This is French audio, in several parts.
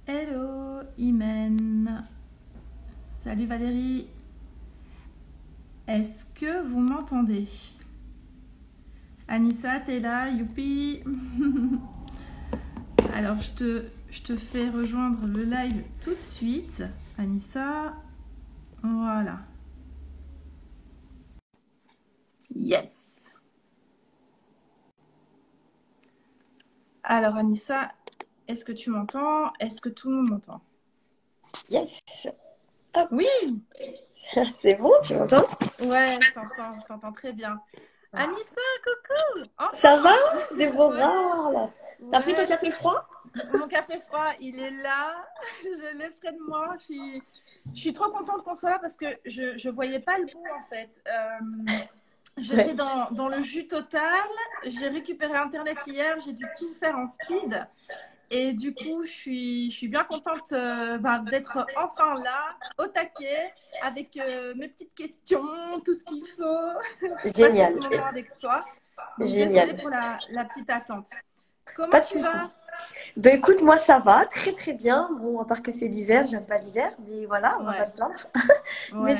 Hello, Imen. Salut Valérie. Est-ce que vous m'entendez? Anissa, t'es là, youpi. Alors, je te fais rejoindre le live tout de suite. Anissa, voilà. Yes. Alors, Anissa, est-ce que tu m'entends? Est-ce que tout le monde m'entend? Yes. Hop. Oui. C'est bon, tu m'entends? Ouais, je t'entends très bien. Anissa, coucou. Enfin. Ça va, Déborah? Ouais. T'as pris ton café froid? Mon café froid, il est là. Je l'ai près de moi. Je suis trop contente qu'on soit là parce que je voyais pas le bout en fait. J'étais dans le jus total. J'ai récupéré Internet hier. J'ai dû tout faire en speed. Et du coup, je suis bien contente d'être enfin là, au taquet, avec mes petites questions, tout ce qu'il faut. Génial. Passer ce moment avec toi. Donc, Génial. désolée pour la petite attente. Comment Pas de tu souci. vas? Ben écoute, moi ça va, très très bien. Bon, à part que c'est l'hiver, j'aime pas l'hiver, mais voilà, on va pas se plaindre. Mais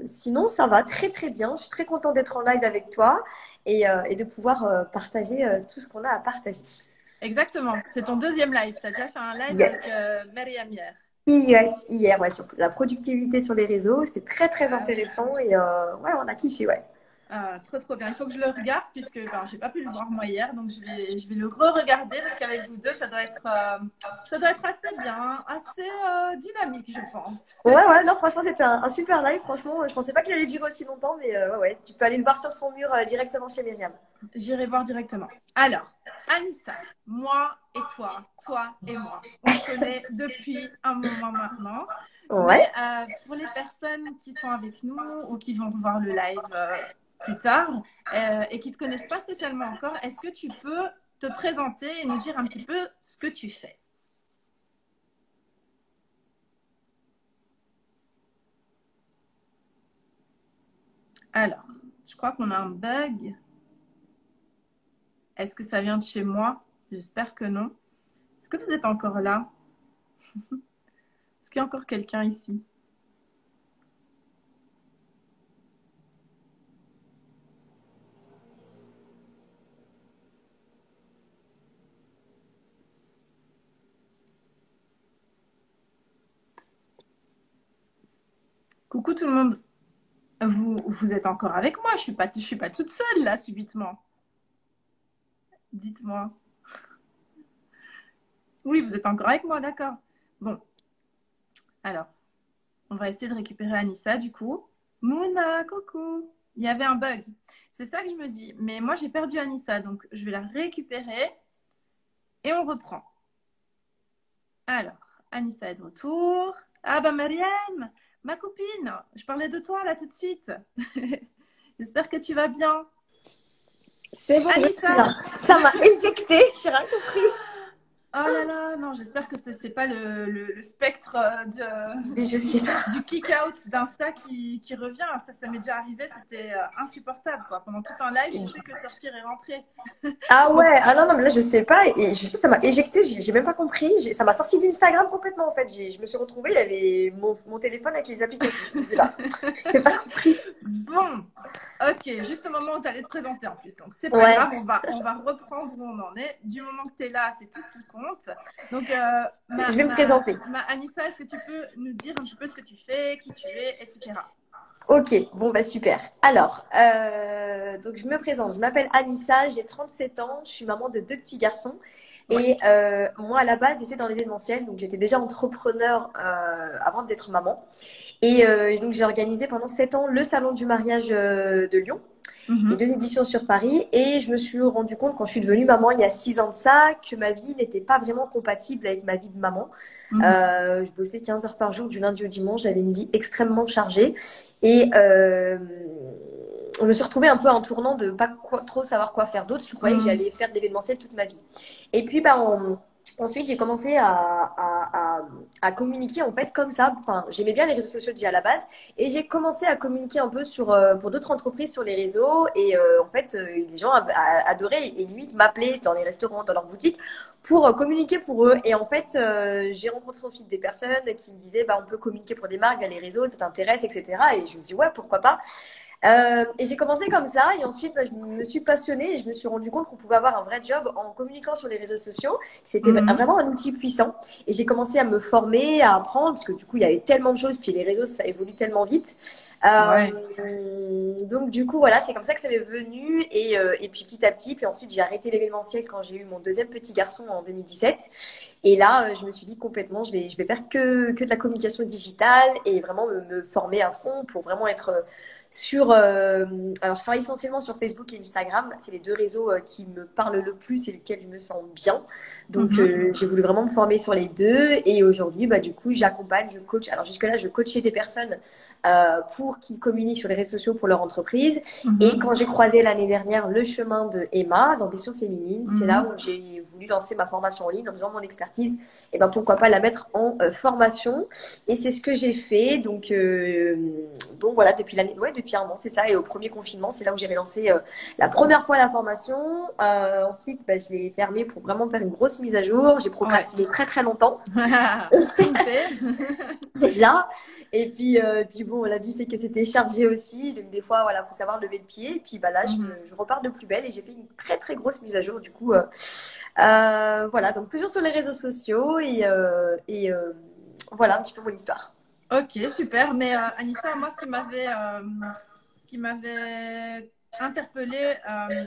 sinon, ça va très très bien. Je suis très contente d'être en live avec toi et de pouvoir partager tout ce qu'on a à partager. Exactement, c'est ton deuxième live. Tu as déjà fait un live Yes. avec Myriam hier. Hier, ouais, sur la productivité sur les réseaux. C'était très très intéressant et ouais, on a kiffé, ouais. Ah, trop bien. Il faut que je le regarde puisque j'ai pas pu le voir moi hier, donc je vais le re-regarder parce qu'avec vous deux, ça doit être assez bien, assez dynamique, je pense. Ouais, non, franchement, c'était un super live. Franchement, je pensais pas qu'il allait durer aussi longtemps, mais ouais, tu peux aller le voir sur son mur directement chez Myriam. J'irai voir directement. Alors, Anissa, moi et toi et moi, on se connaît depuis un moment maintenant. Ouais. Mais pour les personnes qui sont avec nous ou qui vont voir le live plus tard et qui ne te connaissent pas spécialement encore, est-ce que tu peux te présenter et nous dire un petit peu ce que tu fais? Alors, je crois qu'on a un bug. Est-ce que ça vient de chez moi? J'espère que non. Est-ce que vous êtes encore là? Est-ce qu'il y a encore quelqu'un ici? Coucou tout le monde. Vous êtes encore avec moi? Je suis pas toute seule là subitement. Dites-moi. Oui, vous êtes encore avec moi, d'accord. Bon. Alors, on va essayer de récupérer Anissa du coup. Mouna, coucou. Il y avait un bug. C'est ça que je me dis. Mais moi, j'ai perdu Anissa, donc je vais la récupérer et on reprend. Alors, Anissa est de retour. Ah bah Mariam, ma copine, je parlais de toi là tout de suite. J'espère que tu vas bien. C'est bon, Anissa, ça m'a éjecté, j'ai rien compris. Oh là là, non, j'espère que c'est pas le spectre Je sais pas. du kick-out d'Insta qui revient. Ça m'est déjà arrivé, c'était insupportable, quoi. Pendant tout un live, j'ai fait que sortir et rentrer. Ah ouais, ah non, mais là je sais pas, et je sais pas, ça m'a éjecté, j'ai même pas compris, ça m'a sorti d'Instagram complètement en fait, je me suis retrouvée, il y avait mon téléphone avec les applications, je sais pas, j'ai pas compris. Bon, ok, juste au moment où tu allais te présenter en plus, donc c'est pas grave, on va reprendre où on en est. Du moment que tu es là, c'est tout ce qui compte. Donc, Je vais me présenter. Anissa, est-ce que tu peux nous dire un petit peu ce que tu fais, qui tu es, etc. Ok, bon bah super. Alors, donc je me présente, je m'appelle Anissa, j'ai 37 ans, je suis maman de 2 petits garçons. Et moi à la base j'étais dans l'événementiel, donc j'étais déjà entrepreneur avant d'être maman. Et donc j'ai organisé pendant 7 ans le salon du mariage de Lyon. Et 2 éditions sur Paris. Et je me suis rendu compte quand je suis devenue maman il y a 6 ans de ça que ma vie n'était pas vraiment compatible avec ma vie de maman. Je bossais 15 heures par jour du lundi au dimanche. J'avais une vie extrêmement chargée. Et je me suis retrouvée un peu en tournant de pas trop savoir quoi faire d'autre. Je croyais que j'allais faire de l'événementiel toute ma vie. Et puis, Ensuite, j'ai commencé à communiquer en fait comme ça. Enfin, j'aimais bien les réseaux sociaux déjà à la base et j'ai commencé à communiquer un peu pour d'autres entreprises sur les réseaux et en fait, les gens adoraient et limite m'appelaient dans les restaurants, dans leurs boutiques pour communiquer pour eux. Et en fait, j'ai rencontré ensuite des personnes qui me disaient, bah, on peut communiquer pour des marques via les réseaux, ça t'intéresse, etc. Et je me dis, ouais, pourquoi pas. Et j'ai commencé comme ça et ensuite bah, je me suis passionnée et je me suis rendu compte qu'on pouvait avoir un vrai job en communiquant sur les réseaux sociaux. C'était Mhm. vraiment un outil puissant et j'ai commencé à me former, à apprendre parce que du coup il y avait tellement de choses puis les réseaux ça évolue tellement vite. Ouais. Donc du coup voilà c'est comme ça que ça m'est venu et puis petit à petit puis ensuite j'ai arrêté l'événementiel quand j'ai eu mon deuxième petit garçon en 2017 et là je me suis dit complètement je vais faire que de la communication digitale et vraiment me former à fond pour vraiment être sur, alors, je travaille essentiellement sur Facebook et Instagram. C'est les deux réseaux qui me parlent le plus et lesquels je me sens bien. Donc, Mhm. j'ai voulu vraiment me former sur les deux. Et aujourd'hui, bah, du coup, j'accompagne, je coach. Alors, jusque-là, je coachais des personnes pour qu'ils communiquent sur les réseaux sociaux pour leur entreprise. Et Mhm. quand j'ai croisé l'année dernière le chemin de Emma, d'Ambition Féminine, c'est là Mhm. où j'ai voulu lancer ma formation en ligne en faisant mon expertise. Et ben pourquoi pas la mettre en formation. Et c'est ce que j'ai fait. Donc voilà, depuis l'année, ouais, depuis un an, c'est ça. Et au premier confinement, c'est là où j'ai relancé la première fois la formation. Ensuite, bah, je l'ai fermée pour vraiment faire une grosse mise à jour. J'ai Ouais. procrastiné très très longtemps. Team P. C'est ça. Et puis bon, la vie fait que c'était chargé aussi. Donc des fois, voilà, faut savoir lever le pied. Et puis bah là, Mhm. je repars de plus belle et j'ai fait une très très grosse mise à jour. Du coup, voilà, donc toujours sur les réseaux sociaux et voilà un petit peu mon histoire. Ok, super. Mais Anissa, moi, ce qui m'avait interpellée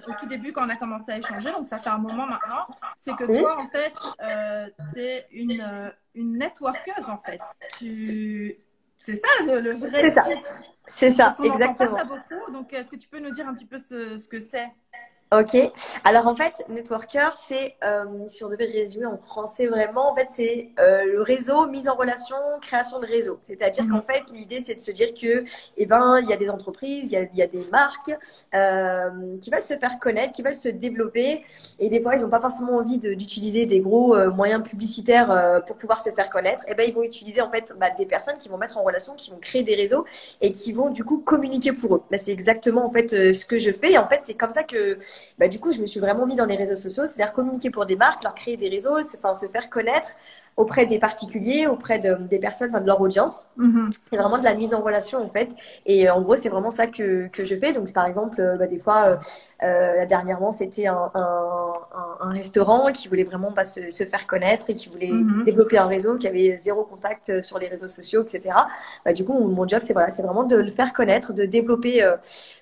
au tout début quand on a commencé à échanger, donc ça fait un moment maintenant, c'est que Hmm. toi, en fait, tu es une networkeuse, en fait. C'est ça le vrai C'est ça, titre. c'est Parce ça, qu'on n'entend pas exactement. ça beaucoup. Donc, est-ce que tu peux nous dire un petit peu ce que c'est? Ok. Alors en fait, networker, c'est, si on devait résumer en français vraiment, en fait, c'est le réseau, mise en relation, création de réseau. C'est-à-dire qu'en Mhm. fait, l'idée, c'est de se dire que, eh ben, il y a des entreprises, il y a des marques qui veulent se faire connaître, qui veulent se développer, et des fois, ils n'ont pas forcément envie d'utiliser des gros moyens publicitaires pour pouvoir se faire connaître. Et ben, ils vont utiliser en fait bah, des personnes qui vont mettre en relation, qui vont créer des réseaux et qui vont du coup communiquer pour eux. Bah, c'est exactement en fait ce que je fais. Et en fait, c'est comme ça que bah, du coup, je me suis vraiment mis dans les réseaux sociaux, c'est-à-dire communiquer pour des marques, leur créer des réseaux, enfin, se faire connaître auprès des particuliers, auprès des personnes, enfin, de leur audience. Mhm. C'est vraiment de la mise en relation en fait. Et en gros, c'est vraiment ça que je fais. Donc, par exemple, bah, des fois, dernièrement, c'était un restaurant qui voulait vraiment bah, se faire connaître et qui voulait Mhm. développer un réseau, qui avait zéro contact sur les réseaux sociaux, etc. Bah, du coup, mon job, c'est voilà, c'est vraiment de le faire connaître, de développer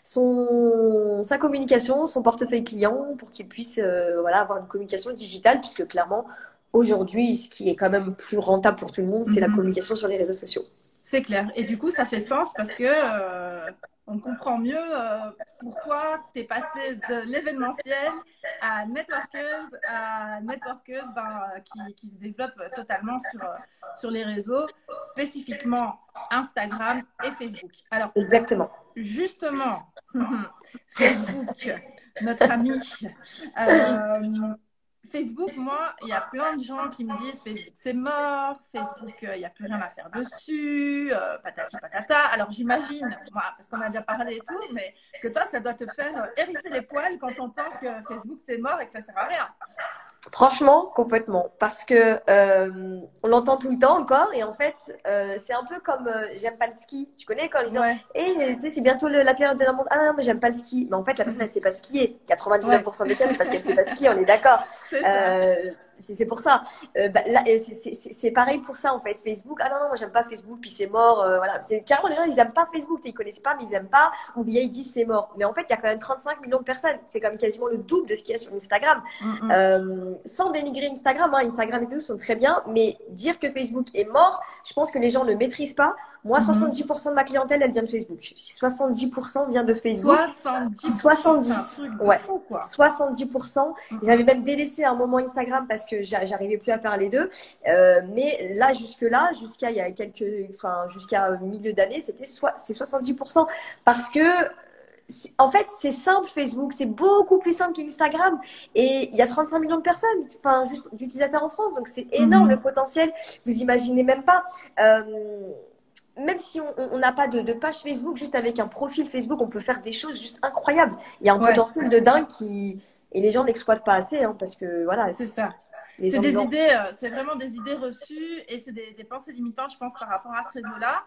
sa communication, son portefeuille client pour qu'il puisse voilà, avoir une communication digitale, puisque clairement, aujourd'hui, ce qui est quand même plus rentable pour tout le monde, c'est la Mhm. communication sur les réseaux sociaux. C'est clair. Et du coup, ça fait sens parce que on comprend mieux pourquoi tu es passé de l'événementiel à networkeuse ben, qui se développe totalement sur les réseaux, spécifiquement Instagram et Facebook. Alors, Exactement. justement, Facebook, notre ami. Euh, Facebook, moi, il y a plein de gens qui me disent Facebook, c'est mort, Facebook, il n'y a plus rien à faire dessus, patati patata. Alors j'imagine, moi, parce qu'on a déjà parlé et tout, mais que toi, ça doit te faire hérisser les poils quand on entend que Facebook, c'est mort et que ça sert à rien. Franchement, complètement. Parce que on l'entend tout le temps encore. Et en fait, c'est un peu comme j'aime pas le ski. Tu connais quand les gens, Ouais, tu sais, c'est bientôt la période de la montagne. Ah non, mais j'aime pas le ski. Mais en fait, la personne, elle sait pas skier. ouais, 99% des cas, c'est parce qu'elle sait pas skier, on est d'accord. c'est ça. Euh, c'est pour ça. Bah, là, c'est pareil pour ça, en fait. Facebook, ah non, non, moi, j'aime pas Facebook, puis c'est mort. Voilà. C'est carrément les gens, ils aiment pas Facebook. Ils connaissent pas, mais ils aiment pas. Ou bien ils disent c'est mort. Mais en fait, il y a quand même 35 millions de personnes. C'est quand même quasiment le double de ce qu'il y a sur Instagram. Mm -mm. Sans dénigrer Instagram, hein, Instagram et Facebook sont très bien, mais dire que Facebook est mort, je pense que les gens ne maîtrisent pas. Moi, Mm -hmm. 70% de ma clientèle, elle vient de Facebook. 70% vient de Facebook. 70%, c'est un 70, truc de ouais. fou, quoi. 70%. Mm J'avais -mm. même délaissé un moment Instagram parce que j'arrivais plus à faire les deux. Mais là, jusque-là, jusqu'à il y a jusqu'à milieu d'année, c'est 70%. Parce que En fait, c'est simple Facebook, c'est beaucoup plus simple qu'Instagram. Et il y a 35 millions de personnes, enfin, juste d'utilisateurs en France. Donc, c'est énorme le potentiel. Vous imaginez même pas. Même si on n'a pas de page Facebook, juste avec un profil Facebook, on peut faire des choses juste incroyables. Il y a un potentiel de dingue et les gens n'exploitent pas assez, hein, parce que voilà. C'est ça. Les C'est gens des idées, c'est vraiment des idées reçues et c'est des pensées limitantes, je pense, par rapport à ce réseau-là.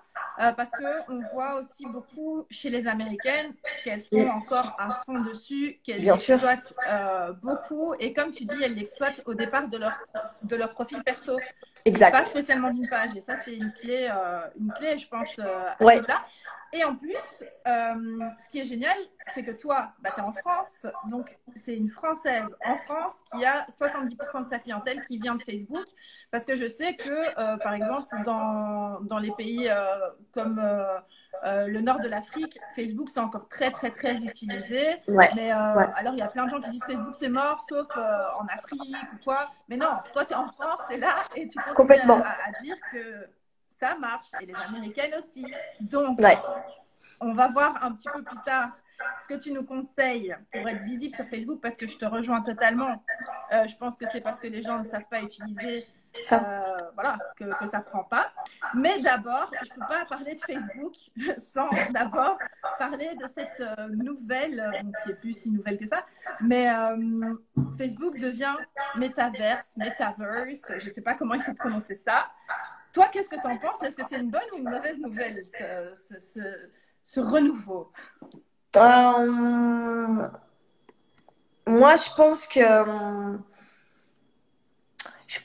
Parce qu'on voit aussi beaucoup chez les Américaines qu'elles sont encore à fond dessus, qu'elles l'exploitent beaucoup. Et comme tu dis, elles l'exploitent au départ de leur profil perso. Exact. Pas spécialement d'une page. Et ça, c'est une clé, je pense, à ce niveau-là. Et en plus, ce qui est génial, c'est que toi, bah, tu es en France, donc c'est une Française en France qui a 70% de sa clientèle qui vient de Facebook. Parce que je sais que, par exemple, dans les pays comme le nord de l'Afrique, Facebook, c'est encore très, très, très utilisé. Mais alors, il y a plein de gens qui disent Facebook, c'est mort, sauf en Afrique ou quoi. Mais non, toi, tu es en France, tu es là et tu continues à dire que ça marche. Et les Américaines aussi. Donc, on va voir un petit peu plus tard ce que tu nous conseilles pour être visible sur Facebook, parce que je te rejoins totalement. Je pense que c'est parce que les gens ne savent pas utiliser, voilà, que ça ne prend pas. Mais d'abord, je ne peux pas parler de Facebook sans d'abord parler de cette nouvelle, qui est plus si nouvelle que ça, mais Facebook devient Metaverse, je ne sais pas comment il faut prononcer ça. Toi, qu'est-ce que tu en penses? Est-ce que c'est une bonne ou une mauvaise nouvelle, ce renouveau? Moi, je pense que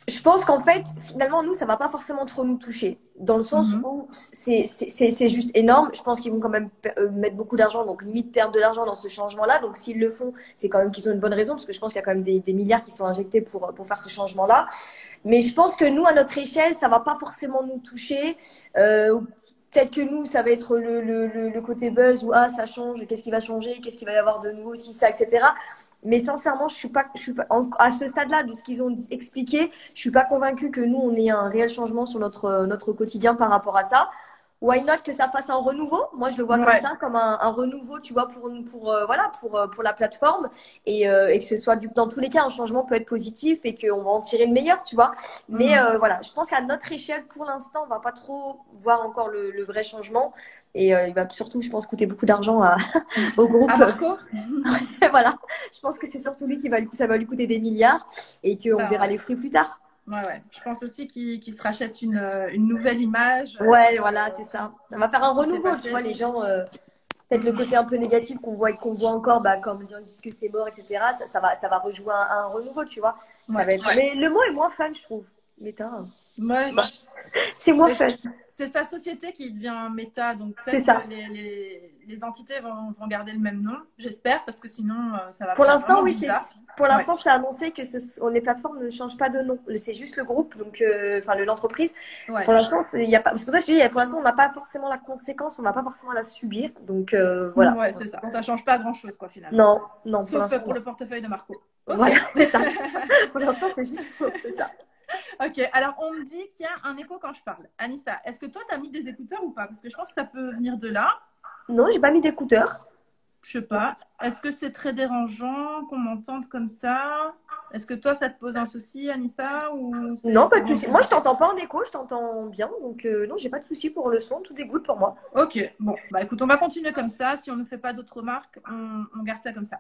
je pense qu'en fait, finalement, nous, ça va pas forcément trop nous toucher, dans le sens où c'est juste énorme. Je pense qu'ils vont quand même mettre beaucoup d'argent, donc limite perdre de l'argent dans ce changement-là. Donc s'ils le font, c'est quand même qu'ils ont une bonne raison, parce que je pense qu'il y a quand même des milliards qui sont injectés pour faire ce changement-là. Mais je pense que nous, à notre échelle, ça va pas forcément nous toucher. Peut-être que nous, ça va être le côté buzz où ça change, qu'est-ce qui va changer, qu'est-ce qu'il va y avoir de nouveau, si ça, etc. Mais sincèrement, je suis pas à ce stade-là de ce qu'ils ont expliqué, je suis pas convaincue que nous, on ait un réel changement sur notre quotidien par rapport à ça. Why not que ça fasse un renouveau? Moi, je le vois comme ça, comme un renouveau, tu vois, pour la plateforme et que ce soit dans tous les cas, un changement peut être positif et qu'on va en tirer le meilleur, tu vois. Mais voilà, je pense qu'à notre échelle, pour l'instant, on va pas trop voir encore le vrai changement. Et il va surtout, je pense, coûter beaucoup d'argent au groupe. À Marco. Voilà, je pense que c'est surtout lui ça va lui coûter des milliards et qu'on verra les fruits plus tard. Ouais. Je pense aussi qu'il se rachète une nouvelle image. Ouais, voilà, c'est ça. Ça va faire un renouveau, tu vois, les gens, peut-être le côté un peu négatif qu'on voit encore, comme les gens disent que c'est mort, etc. Ça va rejouer un renouveau, tu vois. Ça va être... Mais le mot est moins fun, je trouve. Méta. C'est moins fun. C'est sa société qui devient méta, donc peut-être que les entités vont garder le même nom, j'espère, parce que sinon ça va. Pour l'instant, oui, pour l'instant, c'est annoncé que les plateformes ne changent pas de nom. C'est juste le groupe, donc l'entreprise. Pour l'instant, c'est pour ça que je dis, pour l'instant, on n'a pas forcément la conséquence, on n'a pas forcément à la subir, donc voilà. Ouais, c'est ça. Ça change pas grand-chose, quoi, finalement. Non. Sauf pour le portefeuille de Marco. Voilà, c'est ça. Pour l'instant, c'est juste c'est ça. Ok, alors on me dit qu'il y a un écho quand je parle. Anissa, est-ce que toi, tu as mis des écouteurs ou pas? Parce que je pense que ça peut venir de là. Non, j'ai pas mis d'écouteurs. Je sais pas. Est-ce que c'est très dérangeant qu'on m'entende comme ça? Est-ce que toi, ça te pose un souci, Anissa, ou non, pas de souci. Moi, je t'entends pas en écho, je t'entends bien. Donc, non, j'ai pas de souci pour le son. Tout est good pour moi. Ok, bon. Bah écoute, on va continuer comme ça. Si on ne fait pas d'autres remarques, on garde ça comme ça.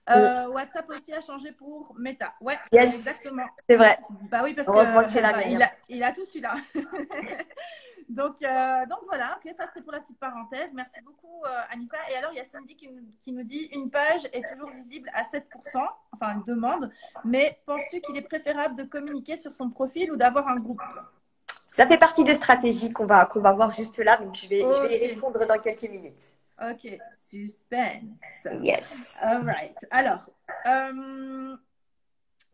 WhatsApp aussi a changé pour Meta. Ouais, exactement. C'est vrai. Bah oui, parce que il a tout celui-là. donc voilà, ok, ça c'était pour la petite parenthèse. Merci beaucoup Anissa. Et alors il y a Cindy qui nous dit une page est toujours visible à 7%, enfin une demande, mais penses-tu qu'il est préférable de communiquer sur son profil ou d'avoir un groupe? Ça fait partie des stratégies qu'on va voir juste là, donc je vais y répondre dans quelques minutes. Ok, suspense. Yes. All right. Alors,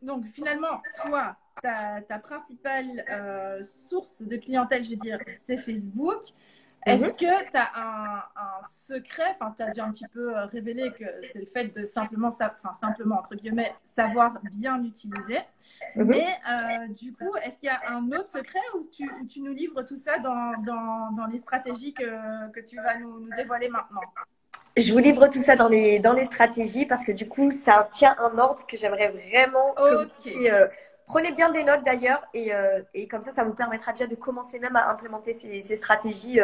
donc finalement, toi, ta principale source de clientèle, je veux dire, c'est Facebook. Est-ce que tu as un secret, enfin, tu as déjà un petit peu révélé que c'est le fait de simplement, entre guillemets, savoir bien l'utiliser. Mais du coup, est-ce qu'il y a un autre secret ou tu nous livres tout ça dans les stratégies que tu vas nous dévoiler maintenant? Je vous livre tout ça dans les stratégies parce que du coup, ça tient un ordre que j'aimerais vraiment que vous Ok. puissiez. Prenez bien des notes d'ailleurs et comme ça vous permettra déjà de commencer même à implémenter ces stratégies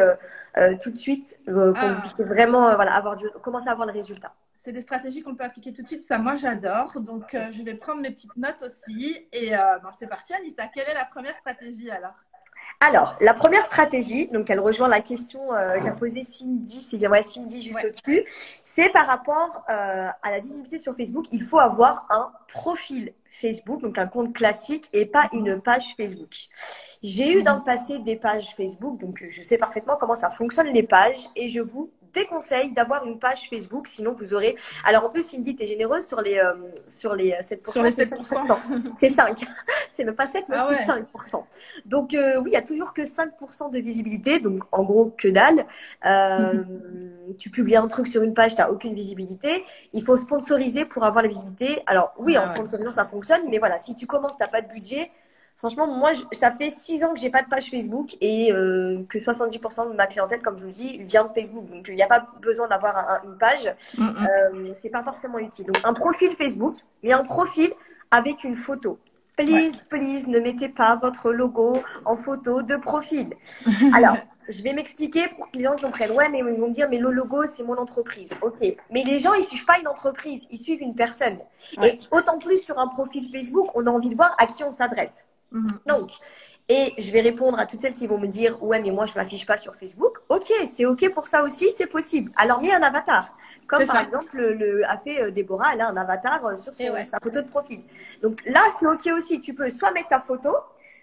tout de suite pour que vous Ah, puissiez vraiment voilà, commencer à avoir le résultat. c'est des stratégies qu'on peut appliquer tout de suite. Ça, moi, j'adore. Donc, je vais prendre mes petites notes aussi. Et ben, c'est parti, Anissa. Quelle est la première stratégie alors? Alors, la première stratégie, donc elle rejoint la question qu'a posée Cindy, c'est bien ouais, Cindy juste Ouais. au-dessus, c'est par rapport à la visibilité sur Facebook. Il faut avoir un profil Facebook, donc un compte classique et pas une page Facebook. J'ai eu dans le passé des pages Facebook, donc je sais parfaitement comment ça fonctionne les pages et je vous déconseille d'avoir une page Facebook, sinon vous aurez. Alors en plus, Cindy, tu es généreuse sur les Sur 7%, les c'est 7%. 5%. C'est 5. C'est même pas 7, même Ah c'est ouais. 5%. Donc oui, il y a toujours que 5% de visibilité, donc en gros que dalle. Tu publies un truc sur une page, tu n'as aucune visibilité. Il faut sponsoriser pour avoir la visibilité. Alors oui, en Ah ouais. sponsorisant, ça fonctionne, mais voilà, si tu commences, tu n'as pas de budget. Franchement, moi, ça fait 6 ans que j'ai pas de page Facebook et que 70% de ma clientèle, comme je vous le dis, vient de Facebook. Donc, il n'y a pas besoin d'avoir une page. Mm-mm. C'est pas forcément utile. Donc, un profil Facebook, mais un profil avec une photo. Ouais. Please, please, ne mettez pas votre logo en photo de profil. Alors, je vais m'expliquer pour que les gens comprennent. Ouais, mais ils vont me dire, mais le logo, c'est mon entreprise. Ok. Mais les gens, ils suivent pas une entreprise, ils suivent une personne. Ouais. Et autant plus sur un profil Facebook, on a envie de voir à qui on s'adresse. Mhm. Donc, et je vais répondre à toutes celles qui vont me dire, ouais, mais moi, je m'affiche pas sur Facebook. Ok, c'est ok pour ça aussi, c'est possible. Alors, mets un avatar. Comme C'est par ça. exemple, a fait Déborah, elle a un avatar sur Et ouais. sa photo de profil. Donc là, c'est ok aussi. Tu peux soit mettre ta photo.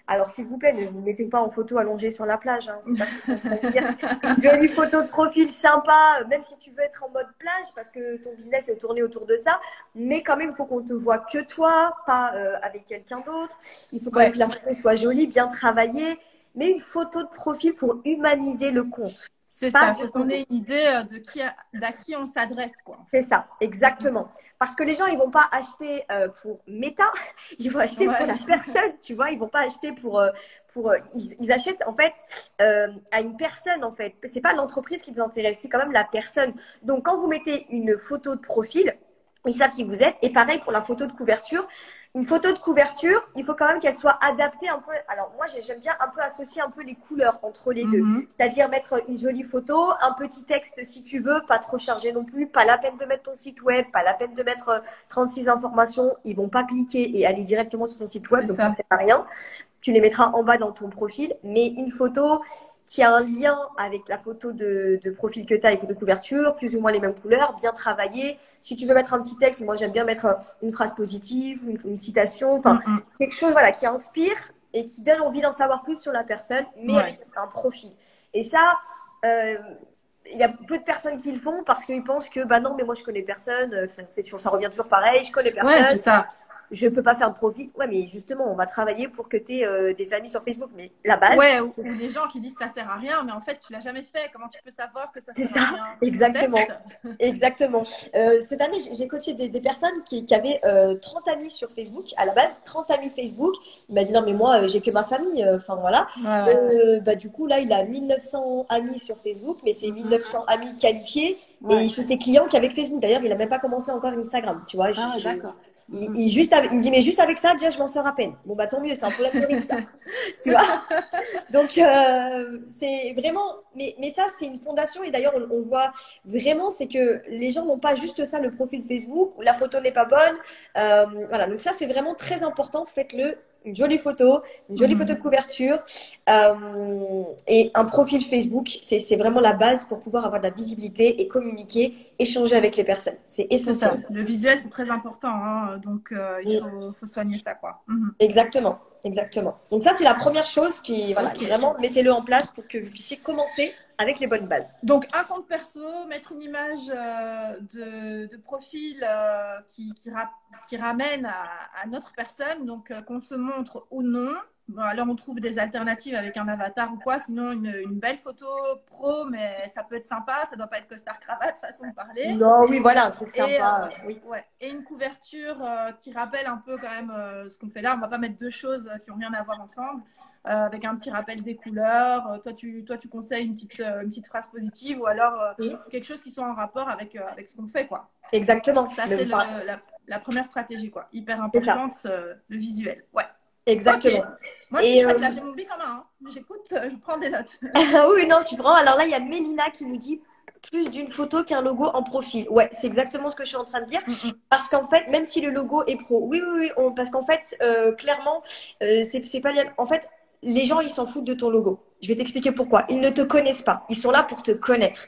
Alors, s'il vous plaît, ne vous mettez pas en photo allongée sur la plage. Hein, c'est pas ce que je suis en train de dire. Une jolie photo de profil sympa, même si tu veux être en mode plage, parce que ton business est tourné autour de ça. Mais quand même, il faut qu'on te voit que toi, pas avec quelqu'un d'autre. Il faut quand même Ouais. que la photo soit jolie, bien travaillée. Mais une photo de profil pour humaniser le compte. C'est Pas ça. de Faut qu'on logo. ait une idée d'à qui on s'adresse, quoi, en C'est fait. ça, exactement. Parce que les gens, ils vont pas acheter pour Meta, ils vont acheter pour la Ouais. personne, tu vois. Ils vont pas acheter ils achètent en fait à une personne en fait. C'est pas l'entreprise qui les intéresse, c'est quand même la personne. Donc quand vous mettez une photo de profil, ils savent qui vous êtes. Et pareil pour la photo de couverture. Une photo de couverture, il faut quand même qu'elle soit adaptée un peu. Alors moi, j'aime bien un peu associer un peu les couleurs entre les deux. Mhm. C'est-à-dire mettre une jolie photo, un petit texte si tu veux, pas trop chargé non plus, pas la peine de mettre ton site web, pas la peine de mettre 36 informations. Ils vont pas cliquer et aller directement sur ton site web, C'est donc ça ne ça. sert à rien. Tu les mettras en bas dans ton profil, mais une photo qui a un lien avec la photo de profil que tu as et photo de couverture, plus ou moins les mêmes couleurs, bien travaillée. Si tu veux mettre un petit texte, moi j'aime bien mettre une phrase positive, une citation, enfin Mm-mm. quelque chose voilà, qui inspire et qui donne envie d'en savoir plus sur la personne, mais Ouais. avec un profil. Et ça, euh, il y a peu de personnes qui le font parce qu'ils pensent que bah non, mais moi je connais personne, ça revient toujours pareil, je connais Ouais, personne, c'est ça. je peux pas faire de profit. Ouais, mais justement, on va travailler pour que tu aies des amis sur Facebook. Mais la base, Ouais, ou les gens qui disent ça sert à rien, mais en fait, tu l'as jamais fait. Comment tu peux savoir que ça c'est sert à ça, rien? exactement. Teste. Exactement. Cette année, j'ai coaché des personnes qui avaient 30 amis sur Facebook. À la base, 30 amis Facebook. Il m'a dit non, mais moi, j'ai que ma famille. Enfin, voilà. Ouais, ouais. Bah, du coup, là, il a 1900 amis sur Facebook, mais c'est Mhm. 1900 amis qualifiés. Et Ouais. il fait ses clients qu'avec Facebook. D'ailleurs, il n'a même pas commencé encore Instagram. Tu vois, Ah ouais, d'accord. Mhm. il me dit, mais juste avec ça, déjà, je m'en sors à peine. Bon, bah, tant mieux, c'est un problème de riche, ça. Tu vois? Donc, c'est vraiment, mais ça, c'est une fondation. Et d'ailleurs, on voit vraiment, c'est que les gens n'ont pas juste ça, le profil Facebook, où la photo n'est pas bonne. Voilà, donc ça, c'est vraiment très important. Faites-le. Une jolie photo de Mhm. couverture et un profil Facebook. C'est vraiment la base pour pouvoir avoir de la visibilité et communiquer, échanger avec les personnes. C'est C'est ça. essentiel. Le visuel, c'est très important, hein. Donc, faut soigner ça, quoi. Mhm. Exactement, exactement. Donc ça, c'est la première chose qui, voilà, Ok. vraiment, mettez-le en place pour que vous puissiez commencer avec les bonnes bases. Donc, un compte perso, mettre une image de profil qui ramène à notre personne, donc qu'on se montre ou non, Bon, alors on trouve des alternatives avec un avatar ou quoi. Sinon, une belle photo pro, mais ça peut être sympa. Ça doit pas être costard-cravate, façon de parler. Non, oui, voilà, un truc Et, sympa. Oui. ouais. Et une couverture qui rappelle un peu quand même ce qu'on fait là. On va pas mettre deux choses qui ont rien à voir ensemble. Avec un petit rappel des couleurs. Toi, tu conseilles une petite phrase positive ou alors Oui. quelque chose qui soit en rapport avec ce qu'on fait, quoi. Exactement. Ça, c'est la première stratégie, quoi. Hyper C'est ça. importante, le visuel. Ouais. Exactement. Ok. Moi, je suis prête là. J'ai mon bic en main. Hein. J'écoute, je prends des notes. Oui, non, tu prends. Alors là, il y a Mélina qui nous dit plus d'une photo qu'un logo en profil. Ouais, c'est exactement ce que je suis en train de dire. Parce qu'en fait, même si le logo est pro, oui, parce qu'en fait, clairement, c'est pas lié. En fait, les gens, ils s'en foutent de ton logo. Je vais t'expliquer pourquoi. Ils ne te connaissent pas. Ils sont là pour te connaître.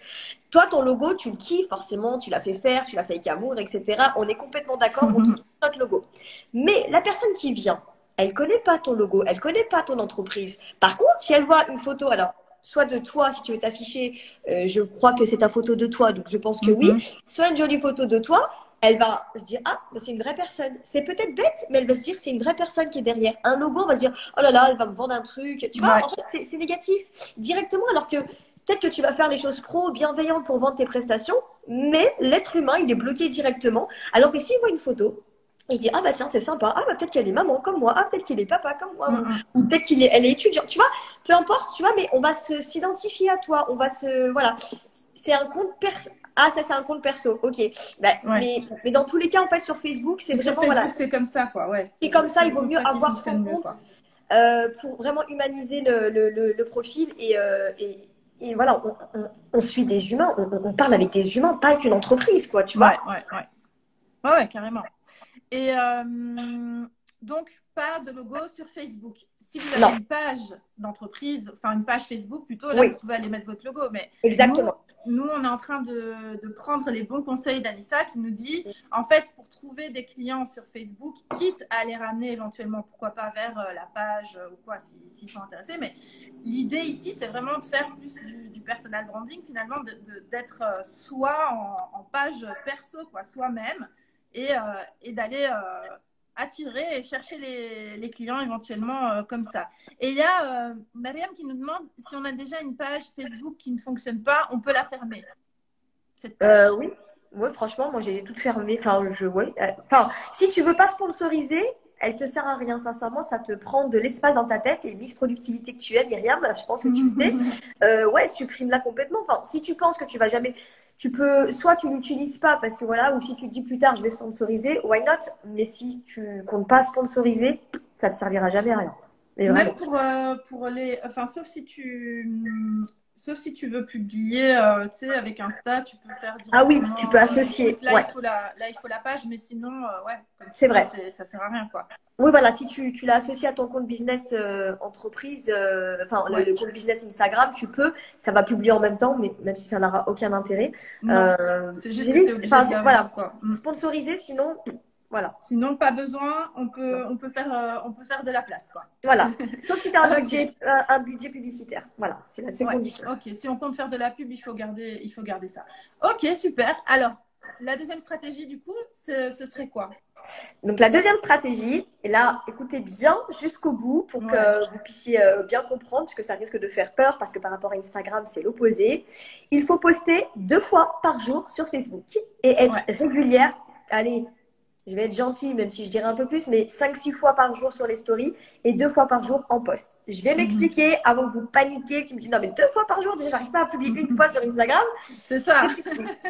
Toi, ton logo, tu le kiffes forcément, tu l'as fait faire, tu l'as fait avec amour, etc. On est complètement d'accord, on kiffe notre logo. Mais la personne qui vient, elle connaît pas ton logo, elle connaît pas ton entreprise. Par contre, si elle voit une photo, alors soit de toi, si tu veux t'afficher, je crois que c'est ta photo de toi, donc je pense que oui. Soit une jolie photo de toi, elle va se dire ah, bah, c'est une vraie personne. C'est peut-être bête, mais elle va se dire c'est une vraie personne qui est derrière. Un logo, on va se dire oh là là, elle va me vendre un truc. Tu vois, en fait, c'est négatif directement, alors que peut-être que tu vas faire les choses pro, bienveillantes pour vendre tes prestations, mais l'être humain, il est bloqué directement. Alors que s'il voit une photo, il se dit ah bah tiens c'est sympa, ah bah peut-être qu'elle est maman comme moi, ah peut-être qu'il est papa comme moi, ou peut-être elle est étudiante, tu vois, peu importe, tu vois, mais on va s'identifier à toi, on va voilà, c'est un compte perso. Ah ça c'est un compte perso, ok, bah, mais dans tous les cas en fait sur Facebook c'est vraiment sur Facebook, c'est comme ça quoi, ouais. C'est comme ça, il vaut mieux avoir son compte pour vraiment humaniser le profil et voilà, on suit des humains, on parle avec des humains, pas avec une entreprise quoi, tu vois. Ouais, carrément. Et donc, pas de logo sur Facebook. Si vous avez une page d'entreprise, enfin une page Facebook plutôt, là, vous pouvez aller mettre votre logo. Mais exactement. Nous, on est en train de prendre les bons conseils d'Anissa qui nous dit, en fait, pour trouver des clients sur Facebook, quitte à les ramener éventuellement, pourquoi pas, vers la page ou quoi, s'ils sont intéressés. Mais l'idée ici, c'est vraiment de faire plus du personal branding, finalement, d'être soit en page perso, quoi, soi-même, et d'aller attirer et chercher les clients éventuellement comme ça. Et il y a Mariam qui nous demande si on a déjà une page Facebook qui ne fonctionne pas, on peut la fermer. Oui. Ouais, franchement, moi j'ai tout fermé. Enfin, si tu veux pas sponsoriser, elle te sert à rien. Sincèrement, ça te prend de l'espace dans ta tête. Et Miss Productivité que tu es, Myriam, je pense que tu le sais. Ouais, supprime-la complètement. Enfin, si tu penses que tu vas jamais, tu peux, soit tu l'utilises pas parce que voilà, ou si tu te dis plus tard, je vais sponsoriser, why not? Mais si tu comptes pas sponsoriser, ça te servira jamais à rien. Mais même pour les, enfin, sauf si tu veux publier, tu sais, avec Insta, tu peux faire. Ah oui, tu peux associer. Là, il faut la page, mais sinon, c'est vrai. Ça sert à rien, quoi. Oui, voilà, si tu l'as associé à ton compte business entreprise, le compte business Instagram, tu peux, ça va publier en même temps, mais même si ça n'aura aucun intérêt. C'est juste voilà, sponsoriser, sinon. Voilà. Sinon, pas besoin, on peut faire de la place, quoi. Voilà, sauf si tu as un budget publicitaire. Voilà, c'est la seule condition. Ok, si on compte faire de la pub, il faut garder ça. Ok, super. Alors, la deuxième stratégie, du coup, ce serait quoi? Donc, la deuxième stratégie, et là, écoutez bien jusqu'au bout pour que vous puissiez bien comprendre, parce que ça risque de faire peur, parce que par rapport à Instagram, c'est l'opposé. Il faut poster 2 fois par jour sur Facebook et être régulière. Allez, je vais être gentille, même si je dirais un peu plus, mais 5-6 fois par jour sur les stories et 2 fois par jour en post. Je vais m'expliquer avant que vous paniquiez, que tu me dises non, mais 2 fois par jour, déjà, j'arrive pas à publier une fois sur Instagram. C'est ça.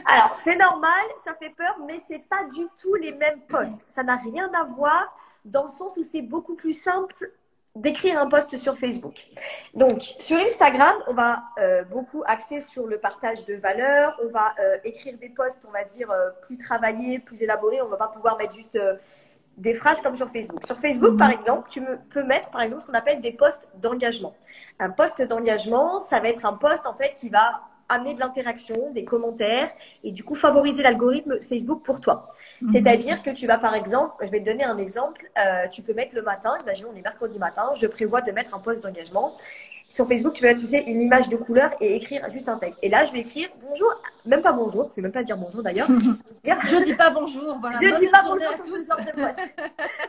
Alors, c'est normal, ça fait peur, mais c'est pas du tout les mêmes posts. Ça n'a rien à voir dans le sens où c'est beaucoup plus simple d'écrire un post sur Facebook. Donc, sur Instagram, on va beaucoup axer sur le partage de valeurs. On va écrire des posts, on va dire, plus travaillés, plus élaborés. On ne va pas pouvoir mettre juste des phrases comme sur Facebook. Sur Facebook, par exemple, tu peux mettre, par exemple, ce qu'on appelle des posts d'engagement. Un post d'engagement, ça va être un post, en fait, qui va amener de l'interaction, des commentaires et du coup favoriser l'algorithme Facebook pour toi. C'est-à-dire que tu vas par exemple, je vais te donner un exemple, tu peux mettre le matin, imaginons on est mercredi matin, je prévois de mettre un post d'engagement. Sur Facebook, tu peux mettre une image de couleur et écrire juste un texte. Et là, je vais écrire bonjour, même pas bonjour, je ne vais même pas dire bonjour d'ailleurs. Je dis pas bonjour. Voilà. Je dis pas bonjour sur ce genre de post.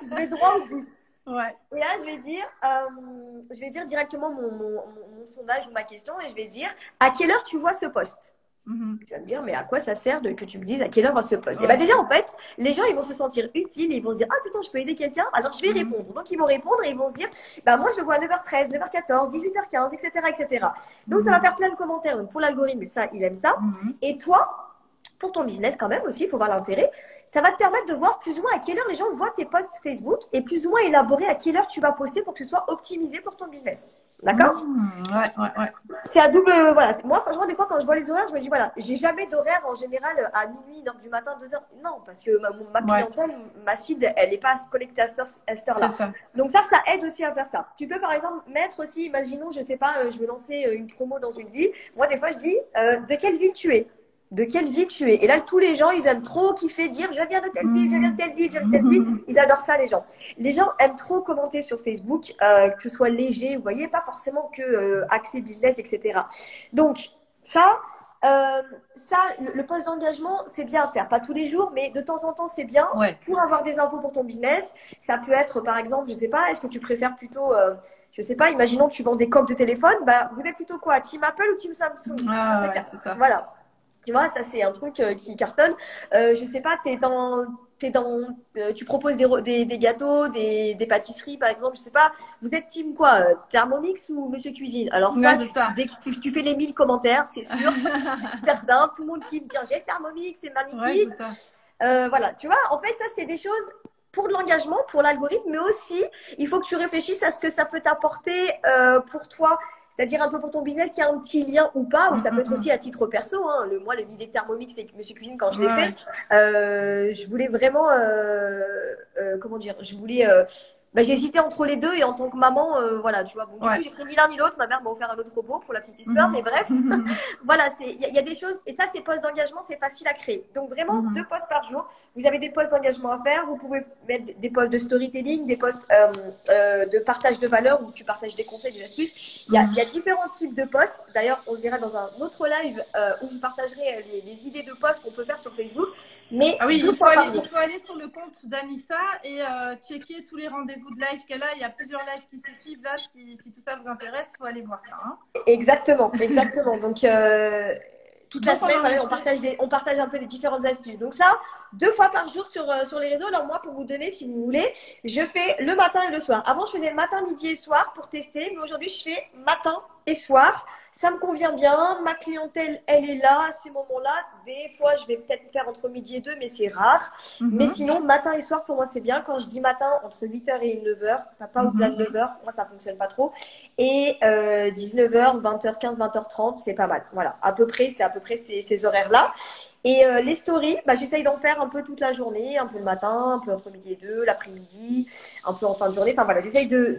Je vais droit au but. Ouais. Et là, je vais dire directement mon sondage ou ma question et je vais dire à quelle heure tu vois ce post? Mhm. Tu vas me dire, mais à quoi ça sert que tu me dises à quelle heure va se poste? Et bien Ouais. déjà, en fait, les gens, ils vont se sentir utiles et ils vont se dire, ah putain, je peux aider quelqu'un, alors je vais Mhm. répondre. Donc, ils vont répondre et ils vont se dire, bah moi, je le vois à 9h13, 9h14, 18h15, etc., etc. Donc, ça va Mhm. faire plein de commentaires. Donc, pour l'algorithme, ça, il aime ça. Mhm. Et toi, pour ton business quand même aussi, il faut voir l'intérêt, ça va te permettre de voir plus ou moins à quelle heure les gens voient tes posts Facebook et plus ou moins élaborer à quelle heure tu vas poster pour que ce soit optimisé pour ton business. D'accord? Mhm. Ouais, ouais, ouais. C'est à double. Voilà. Moi, franchement, des fois, quand je vois les horaires, je me dis, voilà, j'ai jamais d'horaire en général à minuit, 1h du matin, 2h. Non, parce que ma Ouais, clientèle, ma cible, elle n'est pas connectée à cette c'est heure-là. ça. Donc, ça aide aussi à faire ça. Tu peux, par exemple, mettre aussi, imaginons, je sais pas, je veux lancer une promo dans une ville. Moi, des fois, je dis, de quelle ville tu es? De quelle ville tu es? Et là, tous les gens, ils aiment trop kiffer, dire, je viens de telle ville, je viens de Mhm. telle ville, je viens de telle ville. Ils adorent ça, les gens. Les gens aiment trop commenter sur Facebook, que ce soit léger, vous voyez, pas forcément que accès business, etc. Donc, le poste d'engagement, c'est bien à faire. Pas tous les jours, mais de temps en temps, c'est bien Ouais. pour avoir des infos pour ton business. Ça peut être, par exemple, je sais pas, est-ce que tu préfères plutôt, je sais pas, imaginons que tu vends des coques de téléphone, bah, vous êtes plutôt quoi, Team Apple ou Team Samsung? Ah ouais, c'est ça. Voilà. Tu vois, ça c'est un truc qui cartonne. Je sais pas, tu proposes des gâteaux, des pâtisseries par exemple. Je sais pas, vous êtes team quoi, Thermomix ou Monsieur Cuisine? Alors Ouais, ça, c'est ça. dès que tu fais les 1000 commentaires, c'est sûr, certain, tout le monde qui me dit j'ai Thermomix, c'est Ouais, c'est magnifique. ça. Voilà, tu vois, en fait ça c'est des choses pour de l'engagement, pour l'algorithme, mais aussi il faut que tu réfléchisses à ce que ça peut t'apporter pour toi. C'est-à-dire un peu pour ton business qui a un petit lien ou pas, ou ça peut être aussi à titre perso. Hein. Moi, l'idée Thermomix et Monsieur Cuisine, quand je l'ai Ouais, fait, ouais. je voulais vraiment, comment dire, j'ai hésité entre les deux et en tant que maman, voilà, tu vois. Bon, du coup, Ouais. j'ai pris ni l'un ni l'autre. Ma mère m'a offert un autre robot pour la petite histoire, mais Mhm. bref, voilà, il y a des choses, et ça, ces postes d'engagement, c'est facile à créer. Donc, vraiment, 2 postes par jour. Vous avez des postes d'engagement à faire. Vous pouvez mettre des postes de storytelling, des postes de partage de valeur où tu partages des conseils, des astuces. Il y a différents types de postes. D'ailleurs, on le verra dans un autre live où je partagerai les idées de postes qu'on peut faire sur Facebook, mais Ah oui, 2 fois par il jour. faut aller sur le compte d'Anissa et checker tous les rendez-vous de live qu'elle a. Il y a plusieurs lives qui se suivent là. Si tout ça vous intéresse, il faut aller voir ça. Hein. Exactement, exactement. Donc, toute la Donc, on semaine, en voilà, était. on partage un peu des différentes astuces. Donc ça, 2 fois par jour sur les réseaux. Alors moi, pour vous donner, si vous voulez, je fais le matin et le soir. Avant, je faisais le matin, midi et soir pour tester, mais aujourd'hui, je fais matin et soir. Ça me convient bien. Ma clientèle, elle est là à ces moments-là. Des fois, je vais peut-être faire entre midi et 2, mais c'est rare. Mais sinon, matin et soir, pour moi, c'est bien. Quand je dis matin, entre 8h et 9h, pas au-delà de 9h, moi, ça fonctionne pas trop. Et 19h, 20h15, 20h30, c'est pas mal. Voilà, c'est à peu près ces horaires-là. Et les stories, j'essaye d'en faire un peu toute la journée, un peu le matin, un peu entre midi et 2, l'après-midi, un peu en fin de journée. Enfin voilà, j'essaye de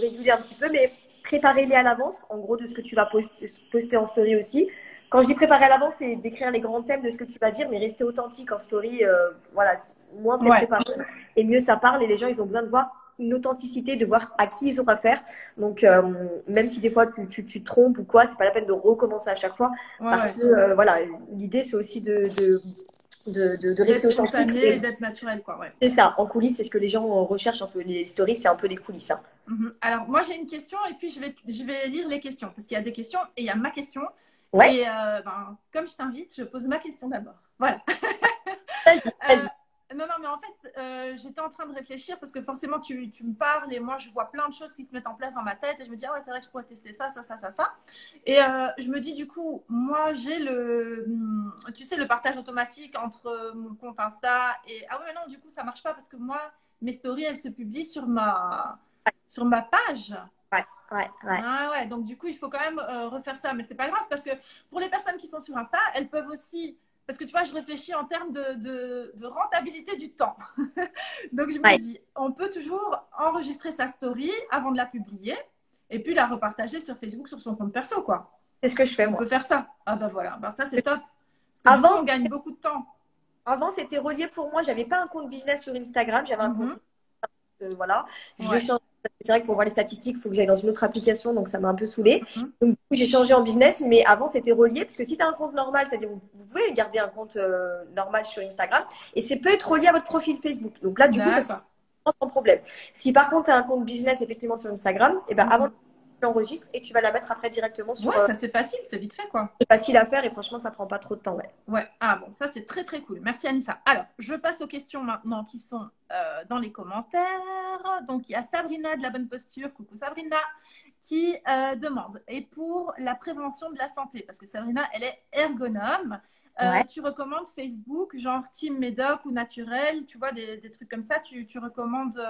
réguler un petit peu, mais préparez-les à l'avance, en gros, de ce que tu vas poster en story aussi. Quand je dis préparer à l'avance, c'est d'écrire les grands thèmes de ce que tu vas dire, mais rester authentique en story. Voilà, moins c'est Ouais. préparé et mieux ça parle. Et les gens, ils ont besoin de voir une authenticité, de voir à qui ils ont affaire. Donc, même si des fois tu te trompes ou quoi, c'est pas la peine de recommencer à chaque fois. Ouais, Parce ouais. que, voilà, l'idée, c'est aussi de rester D'être authentique. spontané et Et d'être naturel, quoi. Ouais. c'est ça, en coulisses, c'est ce que les gens recherchent un peu. Les stories, c'est un peu les coulisses. Hein. Alors, moi, j'ai une question et puis je vais lire les questions parce qu'il y a des questions et il y a ma question. Ouais, Et comme je t'invite, je pose ma question d'abord. Voilà. vas-y, vas-y. Non, non, mais en fait, j'étais en train de réfléchir parce que forcément, tu me parles et moi, je vois plein de choses qui se mettent en place dans ma tête et je me dis, ah ouais, c'est vrai que je pourrais tester ça, ça, ça, ça, ça. Et je me dis, du coup, moi, j'ai tu sais, le partage automatique entre mon compte Insta et, ah ouais, mais non, du coup, ça marche pas parce que moi, mes stories, elles se publient sur ma page. Ouais, ouais, ouais. Ah ouais, donc du coup, il faut quand même refaire ça. Mais c'est pas grave parce que pour les personnes qui sont sur Insta, elles peuvent aussi. Parce que tu vois, je réfléchis en termes de rentabilité du temps. Donc je me Ouais. dis, on peut toujours enregistrer sa story avant de la publier et puis la repartager sur Facebook sur son compte perso, quoi. C'est ce que je fais, On moi. peut faire ça. Ah ben voilà, ben ça c'est top. Parce que du coup, Avant, on gagne beaucoup de temps. avant c'était relié pour moi. J'avais pas un compte business sur Instagram, j'avais un compte. Voilà. Je l'ai Ouais. changé. C'est vrai que pour voir les statistiques, il faut que j'aille dans une autre application, donc ça m'a un peu saoulée. Mhm. Donc, du coup, j'ai changé en business, mais avant, c'était relié, parce que si tu as un compte normal, c'est-à-dire vous pouvez garder un compte normal sur Instagram, et c'est peut être relié à votre profil Facebook. Donc là, du coup, ça se D'accord. sans problème. Si par contre, tu as un compte business effectivement sur Instagram, et ben avant, tu l'enregistres et tu vas la mettre après directement sur. Ouais, ça c'est facile, c'est vite fait quoi. C'est facile à faire et franchement, ça prend pas trop de temps. Ouais. Ouais, ah bon, ça c'est très très cool. Merci Anissa. Alors, je passe aux questions maintenant qui sont dans les commentaires. Donc, il y a Sabrina de la bonne posture, coucou Sabrina, qui demande, et pour la prévention de la santé, parce que Sabrina, elle est ergonome, Ouais. tu recommandes Facebook, genre Team Médoc ou Naturel, tu vois, des trucs comme ça, tu recommandes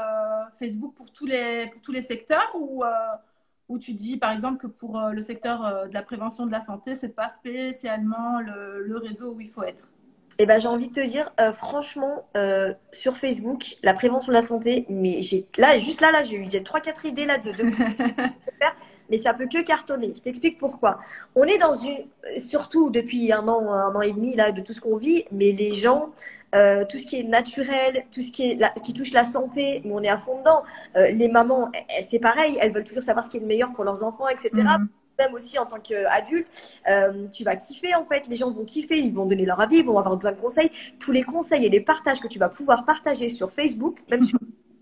Facebook pour tous les secteurs ou tu dis par exemple que pour le secteur de la prévention de la santé, c'est pas spécialement le réseau où il faut être. Et ben, j'ai envie de te dire, franchement, sur Facebook, la prévention de la santé, mais juste là, j'ai 3-4 idées là de faire, mais ça peut que cartonner. Je t'explique pourquoi. On est dans surtout depuis un an et demi là, de tout ce qu'on vit, mais les gens, tout ce qui est naturel, tout ce qui touche la santé, on est à fond dedans. Les mamans, c'est pareil, elles veulent toujours savoir ce qui est le meilleur pour leurs enfants, etc. Mhm. Même aussi en tant qu'adulte, tu vas kiffer en fait, les gens vont kiffer, ils vont donner leur avis, ils vont avoir besoin de conseils. Tous les conseils et les partages que tu vas pouvoir partager sur Facebook, même sur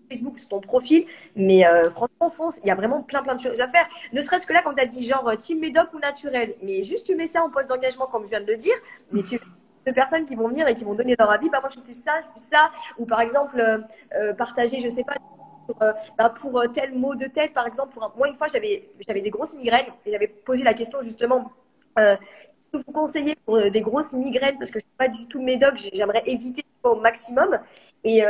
Facebook, sur ton profil, mais franchement, fonce, il y a vraiment plein de choses à faire. Ne serait-ce que là, quand tu as dit genre team médoc ou naturel, mais juste tu mets ça en poste d'engagement, comme je viens de le dire, mais tu de personnes qui vont venir et qui vont donner leur avis, bah moi je suis plus ça, je suis plus ça, ou par exemple partager, je sais pas, pour tel mot de tête, par exemple, moi une fois j'avais des grosses migraines et j'avais posé la question justement, que vous conseillez pour des grosses migraines parce que je suis pas du tout médoc, j'aimerais éviter au maximum. Mais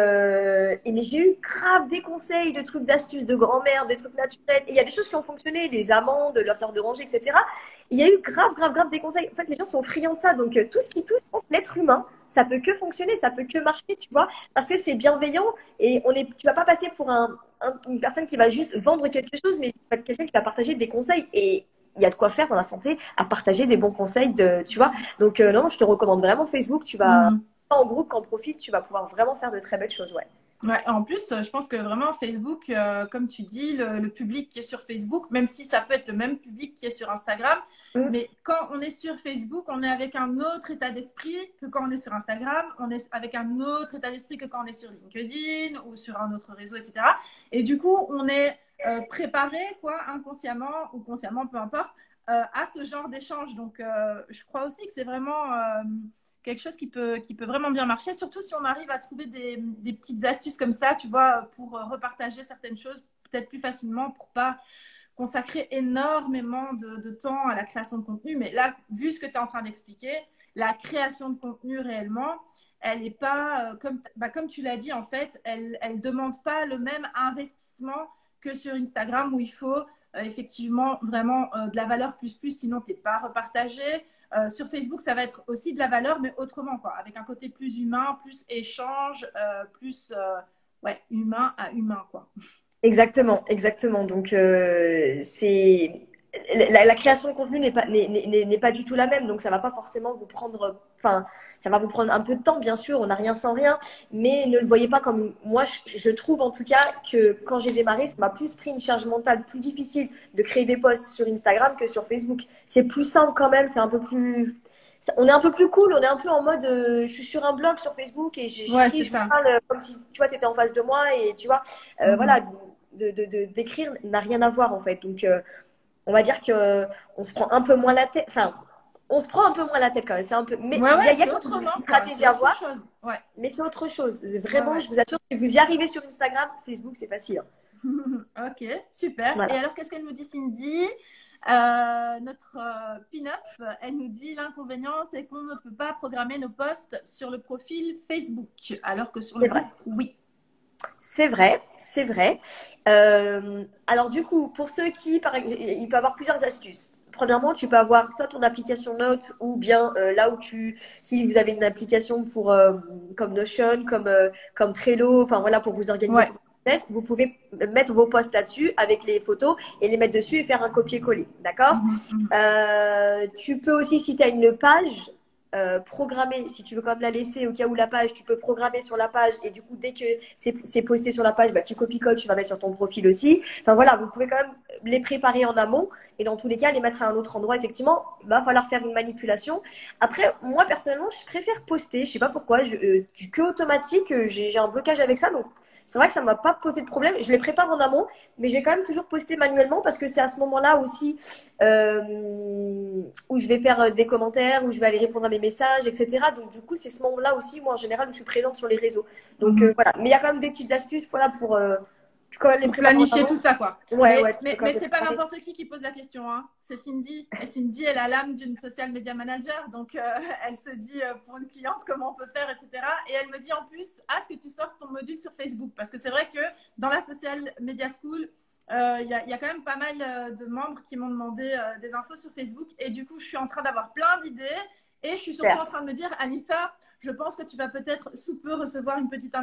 j'ai eu grave des conseils, de trucs d'astuces de grand-mère, des trucs naturels. Et il y a des choses qui ont fonctionné, les amandes, leur fleur d'oranger, etc. Il y a eu grave des conseils. En fait, les gens sont friands de ça. Donc, tout ce qui touche l'être humain, ça peut que fonctionner, ça peut que marcher, tu vois, parce que c'est bienveillant et tu vas pas passer pour une personne qui va juste vendre quelque chose, mais quelqu'un qui va partager des conseils. Et il y a de quoi faire dans la santé à partager des bons conseils, tu vois. Donc, non, je te recommande vraiment Facebook. Tu vas, Mhm. en groupe qu'en profil, tu vas pouvoir vraiment faire de très belles choses, ouais. Ouais, en plus, je pense que vraiment Facebook, comme tu dis, le public qui est sur Facebook, même si ça peut être le même public qui est sur Instagram, Mm. mais quand on est sur Facebook, on est avec un autre état d'esprit que quand on est sur Instagram, on est avec un autre état d'esprit que quand on est sur LinkedIn ou sur un autre réseau, etc. Et du coup, on est préparé, quoi, inconsciemment ou consciemment, peu importe, à ce genre d'échange. Donc, je crois aussi que c'est vraiment quelque chose qui peut vraiment bien marcher, surtout si on arrive à trouver des petites astuces comme ça, tu vois, pour repartager certaines choses peut-être plus facilement, pour pas consacrer énormément de temps à la création de contenu. Mais là, vu ce que tu es en train d'expliquer, la création de contenu réellement, elle n'est pas, comme tu l'as dit, en fait, elle ne demande pas le même investissement que sur Instagram où il faut effectivement vraiment de la valeur plus, sinon tu n'es pas repartagé. Sur Facebook, ça va être aussi de la valeur, mais autrement, quoi, avec un côté plus humain, plus échange, plus ouais, humain à humain, quoi. Exactement, exactement. Donc, la création de contenu n'est pas du tout la même. Donc, ça va pas forcément vous prendre, enfin, ça va vous prendre un peu de temps, bien sûr. On n'a rien sans rien. Mais ne le voyez pas comme, moi, je trouve en tout cas que quand j'ai démarré, ça m'a plus pris une charge mentale plus difficile de créer des posts sur Instagram que sur Facebook. C'est plus simple quand même. C'est un peu plus, on est un peu plus cool. On est un peu en mode, je suis sur un blog sur Facebook et Ouais, j'écris, c'est je vous ça. parle comme si, tu vois, tu étais en face de moi et tu vois, voilà, d'écrire n'a rien à voir en fait. Donc, on va dire que on se prend un peu moins la tête. Enfin, on se prend un peu moins la tête quand même. C'est un peu, mais Ouais, ouais, il y a c'est quand même autrement, une quoi. stratégie C'est à autre voir, chose. Ouais, mais c'est autre chose. C'est ouais, vraiment, ouais. je vous assure, si vous y arrivez sur Instagram, Facebook, c'est facile, hein. Ok, super. Et Voilà. alors, qu'est-ce qu'elle nous dit, Cindy? Notre pin-up, elle nous dit l'inconvénient, c'est qu'on ne peut pas programmer nos posts sur le profil Facebook, alors que sur le C'est vrai. groupe, oui. C'est vrai, c'est vrai. Alors du coup, pour ceux qui, par exemple, il peut y avoir plusieurs astuces. Premièrement, tu peux avoir soit ton application Note ou bien là où si vous avez une application pour comme Notion, comme Trello, enfin voilà, pour vous organiser Ouais. pour votre business, vous pouvez mettre vos posts là-dessus avec les photos et les mettre dessus et faire un copier-coller, d'accord? Mhm, mhm. Tu peux aussi, si tu as une page, programmer, si tu veux quand même la laisser au cas où la page, tu peux programmer sur la page et du coup, dès que c'est posté sur la page, bah, tu copies-colles, tu vas mettre sur ton profil aussi. Enfin voilà, vous pouvez quand même les préparer en amont et dans tous les cas, les mettre à un autre endroit. Effectivement, il va falloir faire une manipulation. Après, moi, personnellement, je préfère poster. Je sais pas pourquoi. Que automatique, j'ai un blocage avec ça. Donc, C'est vrai que ça ne m'a pas posé de problème. Je les prépare en amont, mais j'ai quand même toujours posté manuellement parce que c'est à ce moment-là aussi où je vais faire des commentaires, où je vais aller répondre à mes messages, etc. Donc, du coup, c'est ce moment-là aussi, moi, en général, où je suis présente sur les réseaux. Donc, voilà. Mais il y a quand même des petites astuces, voilà, tu peux quand même les Pour préparer en planifier amont. tout ça, quoi. Ouais, ouais, tu peux quand Mais même les c'est pas préparer. n'importe qui pose la question, hein. C'est Cindy. Et Cindy est la lame d'une social media manager. Donc, elle se dit pour une cliente comment on peut faire, etc. Et elle me dit en plus, hâte que tu sortes ton module sur Facebook. Parce que c'est vrai que dans la social media school, y a quand même pas mal de membres qui m'ont demandé des infos sur Facebook. Et du coup, je suis en train d'avoir plein d'idées. Et je suis surtout en Super. train de me dire, Anissa, je pense que tu vas peut-être sous peu recevoir une petite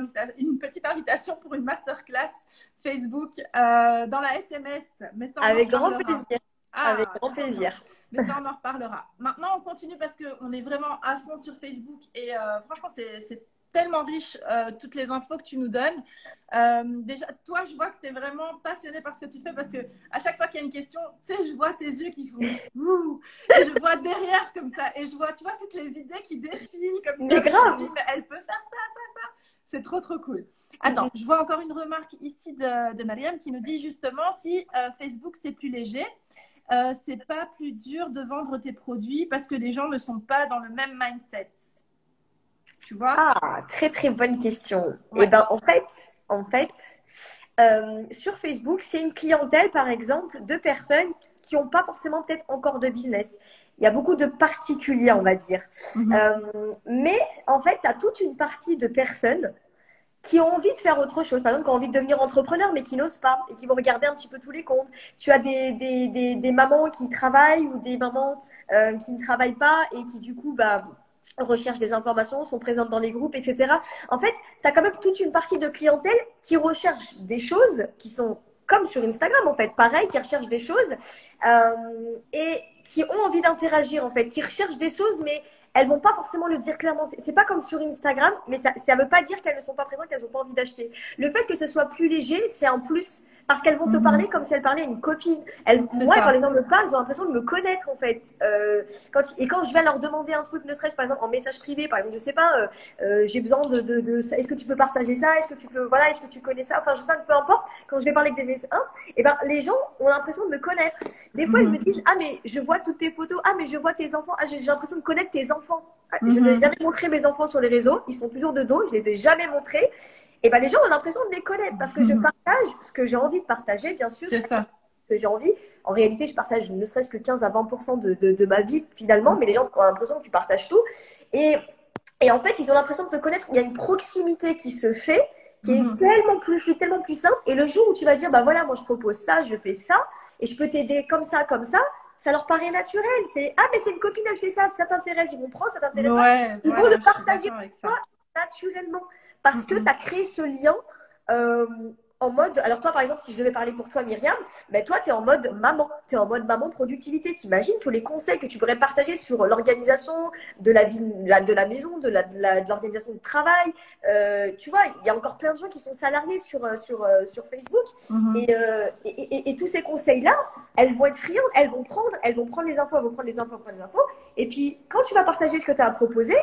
invitation pour une masterclass Facebook dans la SMS. Mais ça, on en Avec grand reparlera. plaisir. Avec Ah, grand trop bien. plaisir. Mais ça, on en reparlera. Maintenant, on continue parce qu'on est vraiment à fond sur Facebook et franchement, c'est tellement riche toutes les infos que tu nous donnes. Déjà, toi, je vois que tu es vraiment passionné par ce que tu fais parce que à chaque fois qu'il y a une question, tu sais, je vois tes yeux qui font ouh, et je vois derrière comme ça et je vois, tu vois, toutes les idées qui défilent comme ça. Mais Mais je me grave. dis, mais elle peut faire ça. C'est trop, trop cool. Attends, je vois encore une remarque ici de Mariam qui nous dit justement si Facebook c'est plus léger, c'est pas plus dur de vendre tes produits parce que les gens ne sont pas dans le même mindset. Tu vois? Ah, très très bonne question. Eh Ouais. ben, sur Facebook, c'est une clientèle, par exemple, de personnes qui n'ont pas forcément peut-être encore de business. Il y a beaucoup de particuliers, on va dire. Mhm. Mais en fait, tu as toute une partie de personnes qui ont envie de faire autre chose, par exemple, qui ont envie de devenir entrepreneur, mais qui n'osent pas et qui vont regarder un petit peu tous les comptes. Tu as des mamans qui travaillent ou des mamans qui ne travaillent pas et qui, du coup, bah, recherchent des informations, sont présentes dans les groupes, etc. En fait, tu as quand même toute une partie de clientèle qui recherche des choses qui sont comme sur Instagram, en fait, pareil, qui recherchent des choses et qui ont envie d'interagir, en fait, qui recherchent des choses, mais elles vont pas forcément le dire clairement. C'est pas comme sur Instagram, mais ça veut pas dire qu'elles ne sont pas présentes, qu'elles ont pas envie d'acheter. Le fait que ce soit plus léger, c'est un plus. Parce qu'elles vont te Mhm. parler comme si elles parlaient à une copine. C'est Moi, quand ça. les gens me parlent, ils ont l'impression de me connaître, en fait. Quand je vais leur demander un truc, ne serait-ce par exemple en message privé, par exemple, je sais pas, j'ai besoin est-ce que tu peux partager ça? Est-ce que tu peux, voilà, est-ce que tu connais ça? Enfin, je sais pas, peu importe. Quand je vais parler avec des messages, et ben, les gens ont l'impression de me connaître. Des fois, ils me Mhm. disent, ah, mais je vois toutes tes photos. Ah, mais je vois tes enfants. Ah, j'ai l'impression de connaître tes enfants. Ah, je n'ai Mhm. jamais montré mes enfants sur les réseaux. Ils sont toujours de dos. Je les ai jamais montrés. Et ben, les gens ont l'impression de les connaître parce que je Mhm. partage ce que j'ai envie de partager, bien sûr, C'est chaque ça. que j'ai envie. En réalité, je partage ne serait-ce que 15 à 20% de ma vie finalement, mais les gens ont l'impression que tu partages tout. Et, et en fait, ils ont l'impression de te connaître. Il y a une proximité qui se fait, qui est Mhm. tellement plus fluide, tellement plus simple. Et le jour où tu vas dire, bah voilà, moi je propose ça, je fais ça, et je peux t'aider comme ça leur paraît naturel. C'est, ah, mais c'est une copine, elle fait ça, si ça t'intéresse, ils vont prendre, ça t'intéresse pas. Ouais, Ils vont le voilà, je suis partager d'accord avec toi ça. naturellement. Parce que tu Mhm. as créé ce lien euh, en mode. Alors, toi, par exemple, si je devais parler pour toi, Myriam, ben toi, tu es en mode maman. Tu es en mode maman productivité. T'imagines tous les conseils que tu pourrais partager sur l'organisation de la vie, de la maison, de l'organisation du travail. Tu vois, il y a encore plein de gens qui sont salariés sur Facebook. Mhm. Et tous ces conseils-là, elles vont être friandes, elles vont prendre les infos, elles vont prendre les infos, prendre les infos. Et puis, quand tu vas partager ce que tu as à proposer,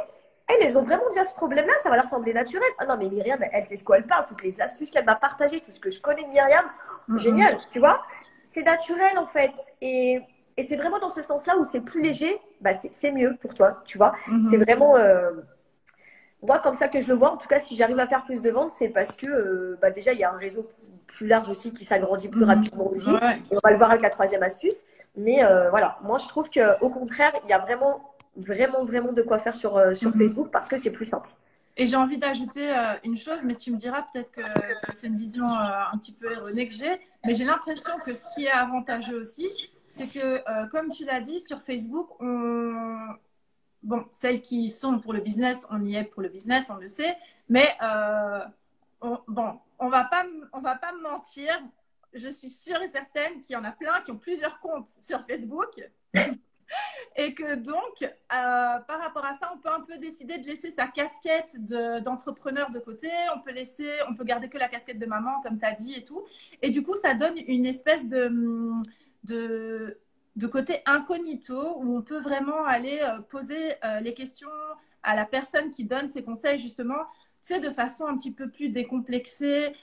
elles ont vraiment déjà ce problème-là, ça va leur sembler naturel. Ah non, mais Myriam, elle sait ce quoi elle parle, toutes les astuces qu'elle m'a partagées, tout ce que je connais de Myriam, Mhm. génial, tu vois. C'est naturel en fait. Et c'est vraiment dans ce sens-là où c'est plus léger, bah c'est mieux pour toi, tu vois. C'est Mhm. vraiment, moi, comme ça que je le vois. En tout cas, si j'arrive à faire plus de ventes, c'est parce que bah, déjà, il y a un réseau plus large aussi qui s'agrandit plus Mhm. rapidement aussi. Ouais. Et on va le voir avec la troisième astuce. Mais voilà, moi, je trouve qu'au contraire, il y a vraiment de quoi faire sur Mhm. Facebook parce que c'est plus simple. Et j'ai envie d'ajouter une chose, mais tu me diras peut-être que c'est une vision un petit peu erronée que j'ai, mais j'ai l'impression que ce qui est avantageux aussi, c'est que, comme tu l'as dit, sur Facebook, bon, celles qui sont pour le business, on y est pour le business, on le sait, mais bon, on va pas me mentir, je suis sûre et certaine qu'il y en a plein qui ont plusieurs comptes sur Facebook. Et que donc, par rapport à ça, on peut un peu décider de laisser sa casquette d'entrepreneur de côté. On peut garder que la casquette de maman, comme tu as dit et tout. Et du coup, ça donne une espèce de, de côté incognito où on peut vraiment aller poser les questions à la personne qui donne ses conseils, justement. sais, de façon un petit peu plus décomplexée,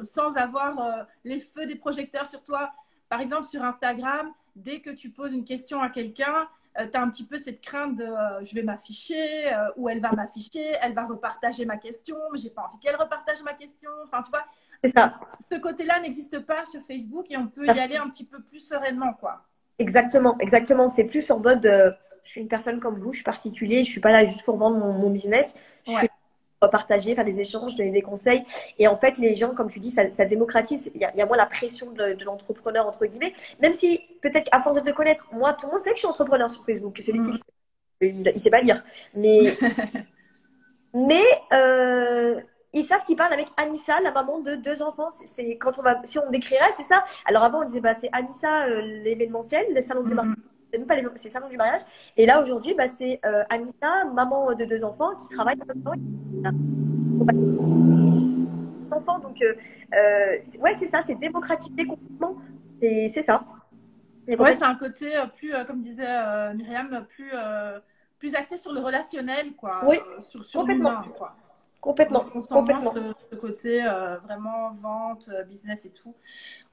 sans avoir les feux des projecteurs sur toi. Par exemple, sur Instagram, dès que tu poses une question à quelqu'un, tu as un petit peu cette crainte de je vais m'afficher, ou elle va m'afficher, elle va repartager ma question, mais j'ai pas envie qu'elle repartage ma question. Enfin, tu vois, C'est ça. ce côté-là n'existe pas sur Facebook et on peut y aller un petit peu plus sereinement, quoi. Exactement, exactement. C'est plus en mode, je suis une personne comme vous, je suis particulier, je suis pas là juste pour vendre mon business. Je suis Ouais. là pour partager, faire des échanges, donner des conseils. Et en fait, les gens, comme tu dis, ça démocratise. Il y a moins la pression de l'entrepreneur, entre guillemets. Même si, peut-être, à force de te connaître, moi, tout le monde sait que je suis entrepreneur sur Facebook. Que celui qui le sait, il sait pas lire. Mais ils savent qu'ils parlent avec Anissa, la maman de 2 enfants. C'est quand on va, si on décrirait, c'est ça. Alors avant, on disait bah c'est Anissa l'événementiel, le salon du mariage. C'est même pas c'est le salon du mariage. Et là aujourd'hui, bah c'est Anissa, maman de 2 enfants, qui travaille en même temps. Enfants, donc ouais c'est ça, c'est démocratisé complètement. C'est ça. Ouais, c'est un côté plus, comme disait Myriam, plus axé sur le relationnel, quoi, Oui, sur complètement, l'humain, quoi. complètement, On sent moins complètement. ce côté vraiment vente, business et tout.